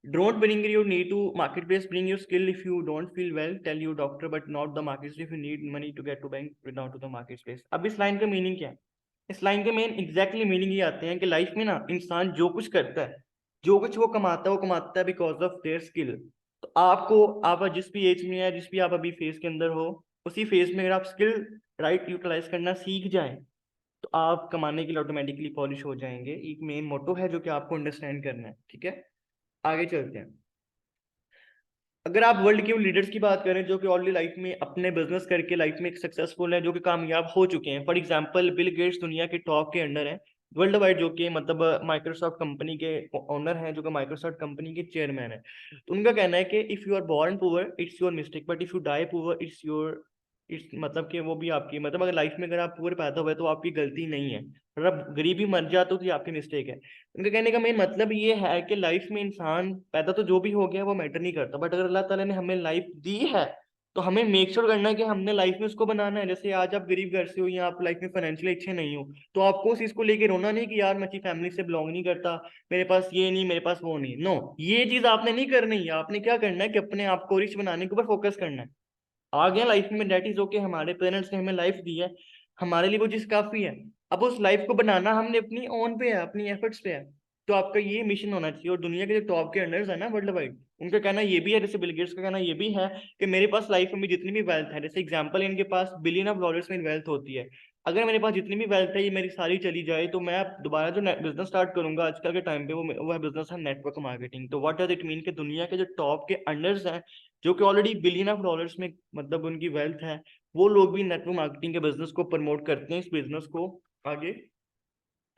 Don't bring your need to marketplace. Bring your skill. If you don't feel well, tell your doctor, but not the marketplace. If you need money to get to bank, down to the marketplace. अब इस line का meaning क्या है? इस line के main exactly meaning ये आते हैं कि लाइफ में ना इंसान जो कुछ करता है, जो कुछ वो कमाता है बिकॉज ऑफ देयर स्किल। तो आपको, आप जिस भी एज में है, जिस भी आप अभी फेज के अंदर हो, उसी फेज में अगर आप स्किल राइट यूटिलाइज करना सीख जाएं तो आप कमाने के लिए ऑटोमेटिकली पॉलिश हो जाएंगे। एक मेन मोटो है जो कि आपको अंडरस्टैंड करना है। ठीक है। आगे चलते हैं। अगर आप वर्ल्ड के लीडर्स की बात करें जो कि ऑलरेडी लाइफ में अपने बिजनेस करके लाइफ में एक सक्सेसफुल है, जो कि कामयाब हो चुके हैं, फॉर एग्जांपल बिल गेट्स दुनिया के टॉप के अंडर है वर्ल्ड वाइड, जो कि मतलब माइक्रोसॉफ्ट कंपनी के ओनर हैं, जो कि माइक्रोसॉफ्ट कंपनी के चेयरमैन है। तो उनका कहना है कि if you are born poor it's your mistake, but if you die poor it's your, it's मतलब कि वो भी आपकी, मतलब अगर लाइफ में अगर आप पुअर पैदा हुए तो आपकी गलती नहीं है, अगर आप गरीबी मर जाते हो तो ये आपकी मिस्टेक है। उनका कहने का मेन मतलब ये है कि लाइफ में इंसान पैदा तो जो भी हो गया वो मैटर नहीं करता, बट अगर अल्लाह ताला ने हमें लाइफ दी है तो हमें मेक श्योर करना है कि हमने लाइफ में उसको बनाना है। जैसे आज आप गरीब घर से हो या आप लाइफ में फाइनेंशियली अच्छे नहीं हो, तो आपको उस चीज को लेके रोना नहीं कि यार मैं अच्छी फैमिली से बिलोंग नहीं करता, मेरे पास ये नहीं, मेरे पास वो नहीं। नो, ये चीज आपने नहीं करनी है। आपने क्या करना है कि अपने आप को रिच बनाने के ऊपर फोकस करना है। आ गया लाइफ में, डेट इज ओके, हमारे पेरेंट्स ने हमें लाइफ दी है, हमारे लिए वो चीज काफी है। अब उस लाइफ को बनाना हमने अपनी ओन पे है, अपनी एफर्ट्स पे है। तो आपका ये मिशन होना चाहिए। और दुनिया के जो टॉप के अंडर्स है ना वर्ल्ड वाइड, उनका कहना ये भी है, जैसे बिल गेट्स का कहना ये भी है कि मेरे पास लाइफ में जितनी भी वेल्थ है, जैसे एग्जांपल इनके पास $1 बिलियन में वेल्थ होती है, अगर मेरे पास जितनी भी वेल्थ है ये मेरी सारी चली जाए तो मैं दोबारा जो बिजनेस स्टार्ट करूंगा आजकल के टाइम पे, वो है बिजनेस है नेटवर्क मार्केटिंग। तो व्हाट डज इट मीन कि दुनिया के जो टॉप के अंडर्स हैं, जो कि ऑलरेडी $1 बिलियन में मतलब उनकी वेल्थ है, वो लोग भी नेटवर्क मार्केटिंग के बिजनेस को प्रमोट करते हैं, इस बिजनेस को आगे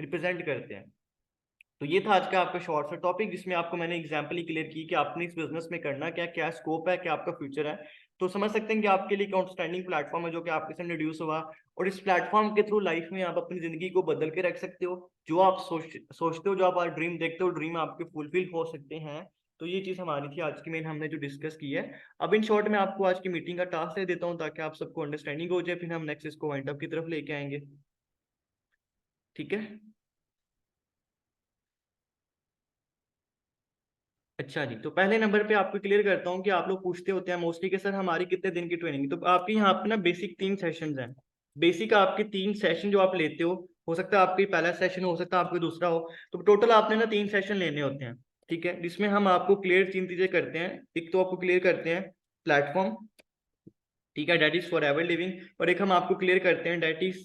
रिप्रेजेंट करते हैं। तो ये था आज का आपका शॉर्ट सा टॉपिक, जिसमें आपको मैंने एग्जांपल ही क्लियर की कि आपने इस बिजनेस में करना क्या, क्या स्कोप है, क्या आपका फ्यूचर है। तो समझ सकते हैं कि आपके लिए आउटस्टैंडिंग प्लेटफॉर्म है जो कि आपके सामने इंट्रोड्यूस हुआ, और इस प्लेटफॉर्म के थ्रू लाइफ में आप अपनी जिंदगी को बदल के रख सकते हो। जो आप सोचते हो, जो आप ड्रीम देखते हो, ड्रीम आपके फुलफिल हो सकते हैं। तो ये चीज हमारी थी आज की मेन, हमने जो डिस्कस की है। अब इन शॉर्ट में आपको आज की मीटिंग का टास्क दे देता हूँ ताकि आप सबको अंडरस्टैंडिंग हो जाए, फिर हम नेक्स्ट इसको वाइंड अप की तरफ लेके आएंगे। ठीक है। अच्छा जी, तो पहले नंबर पे आपको क्लियर करता हूँ कि आप लोग पूछते होते हैं मोस्टली कि सर हमारी कितने दिन की ट्रेनिंग, तो आपके यहाँ पे ना बेसिक 3 सेशंस हैं। बेसिक आपके 3 सेशन जो आप लेते हो हो सकता है आपकी पहला सेशन, हो सकता है आपको दूसरा हो। तो टोटल आपने ना 3 सेशन लेने होते हैं, ठीक है, जिसमें हम आपको क्लियर 3 चीजें करते हैं। एक तो आपको क्लियर करते हैं प्लेटफॉर्म, ठीक है, that is forever living. और एक हम आपको क्लियर करते हैं डेट इज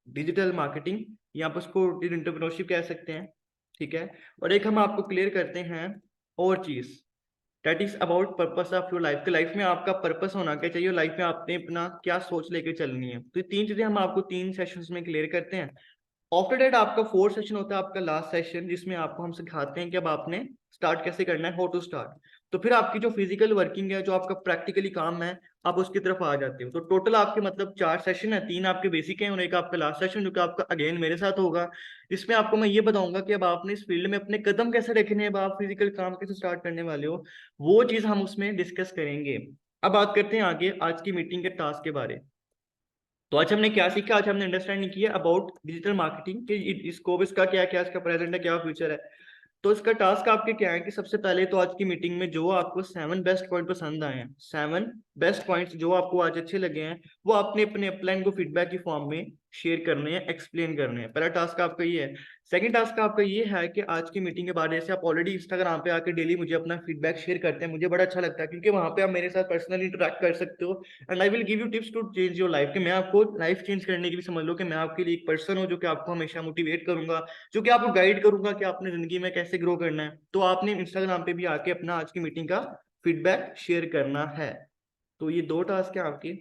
डिजिटल मार्केटिंग, या आप उसको एंटरप्रेन्योरशिप कह सकते हैं, ठीक है। और एक हम आपको क्लियर करते हैं और चीज, that is about purpose of your life, कि लाइफ में आपका पर्पस होना क्या चाहिए, लाइफ में आपने अपना क्या सोच लेके चलनी है। तो ये 3 चीजें हम आपको 3 सेशंस में क्लियर करते हैं। आफ्टर डेट आपका 4th सेशन होता है, आपका लास्ट सेशन, जिसमें आपको हम सिखाते हैं कि अब आपने स्टार्ट कैसे करना है, हाउ टू स्टार्ट। तो फिर आपकी जो फिजिकल वर्किंग है, जो आपका प्रैक्टिकली काम है, आप उसकी तरफ आ जाते हो। तो टोटल आपके मतलब 4 सेशन है, 3 आपके बेसिक हैं और एक आपका लास्ट सेशन जो कि आपका अगेन मेरे साथ होगा। इसमें आपको मैं ये बताऊंगा कि अब आपने इस फील्ड में अपने कदम कैसे रखने हैं, अब आप फिजिकल काम कैसे स्टार्ट करने वाले हो, वो चीज हम उसमें डिस्कस करेंगे। अब बात करते हैं आगे आज की मीटिंग के टास्क के बारे। तो आज हमने क्या सीखा, आज हमने अंडरस्टैंडिंग किया अबाउट डिजिटल मार्केटिंग कि स्कोप इसका क्या क्या, इसका प्रेजेंट है, क्या फ्यूचर है। तो इसका टास्क आपके क्या है कि सबसे पहले तो आज की मीटिंग में जो आपको 7 बेस्ट पॉइंट पसंद आए हैं, 7 बेस्ट पॉइंट्स जो आपको आज अच्छे लगे हैं, वो आपने अपने अपलाइन को फीडबैक की फॉर्म में शेयर करने हैं, एक्सप्लेन करने हैं। पहला टास्क आपका ये है। सेकंड टास्क आपका ये है कि आज की मीटिंग के बाद जैसे आप ऑलरेडी इंस्टाग्राम पे आके डेली मुझे अपना फीडबैक शेयर करते हैं, मुझे बड़ा अच्छा लगता है क्योंकि वहां पे आप मेरे साथ पर्सनली इंटरेक्ट कर सकते हो। And I will give you tips to change your life, कि मैं आपको लाइफ चेंज करने की भी समझ लो कि मैं आपके लिए एक पर्सन हूँ जो कि आपको हमेशा मोटिवेट करूंगा, जो कि आपको गाइड करूंगा कि आपने जिंदगी में कैसे ग्रो करना है। तो आपने इंस्टाग्राम पे भी आके अपना आज की मीटिंग का फीडबैक शेयर करना है। तो ये 2 टास्क है आपके।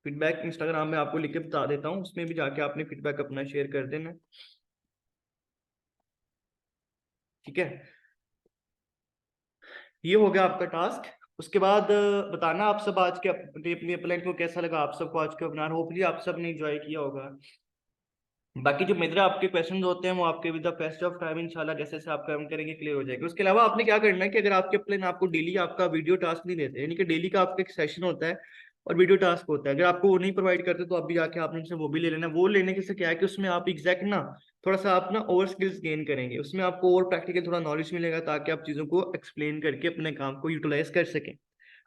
फीडबैक इंस्टाग्राम में आपको लिख के बता देता हूँ, उसमें भी जाके आपने फीडबैक अपना शेयर कर देना, ठीक है। ये हो गया आपका टास्क। उसके बाद बताना आप सब आज के अपने अपने प्लान को कैसा लगा, आप सबको आज का वेबिनार, होपफुली आप सब ने एंजॉय किया होगा। बाकी जो मेरे आपके क्वेश्चन होते हैं वो आपके with the best of time इंशाल्लाह जैसे जैसे आप काम करेंगे क्लियर हो जाएगा। उसके अलावा आपने क्या करना है कि अगर आपके प्लान आपको डेली आपका वीडियो टास्क नहीं देते, यानी कि डेली का आपका एक सेशन होता है और वीडियो टास्क होता है, अगर आपको वो नहीं प्रोवाइड करते तो आप भी जाके आपने उनसे वो भी ले लेना। वो लेने के से क्या है कि उसमें आप एग्जैक्ट ना थोड़ा सा आप ना ओवर स्किल्स गेन करेंगे, उसमें आपको और प्रैक्टिकल थोड़ा नॉलेज मिलेगा ताकि आप चीज़ों को एक्सप्लेन करके अपने काम को यूटिलाइज कर सकें।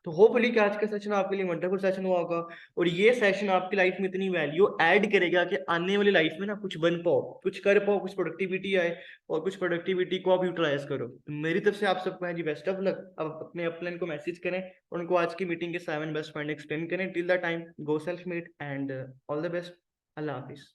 तो होपफुली कि आज का सेशन आपके लिए वंडरफुल सेशन हुआ होगा, और ये सेशन आपकी लाइफ में इतनी वैल्यू ऐड करेगा कि आने वाली लाइफ में ना कुछ बन पाओ, कुछ कर पाओ, कुछ प्रोडक्टिविटी आए, और कुछ प्रोडक्टिविटी को आप यूटिलाइज करो। तो मेरी तरफ से आप सबको है जी बेस्ट ऑफ लक। अब अपने अपलाइन को मैसेज करें और उनको आज की मीटिंग के 7 बेस्ट पॉइंट एक्सप्लेन करें। Till the time go self made and all the best. Allah Hafiz.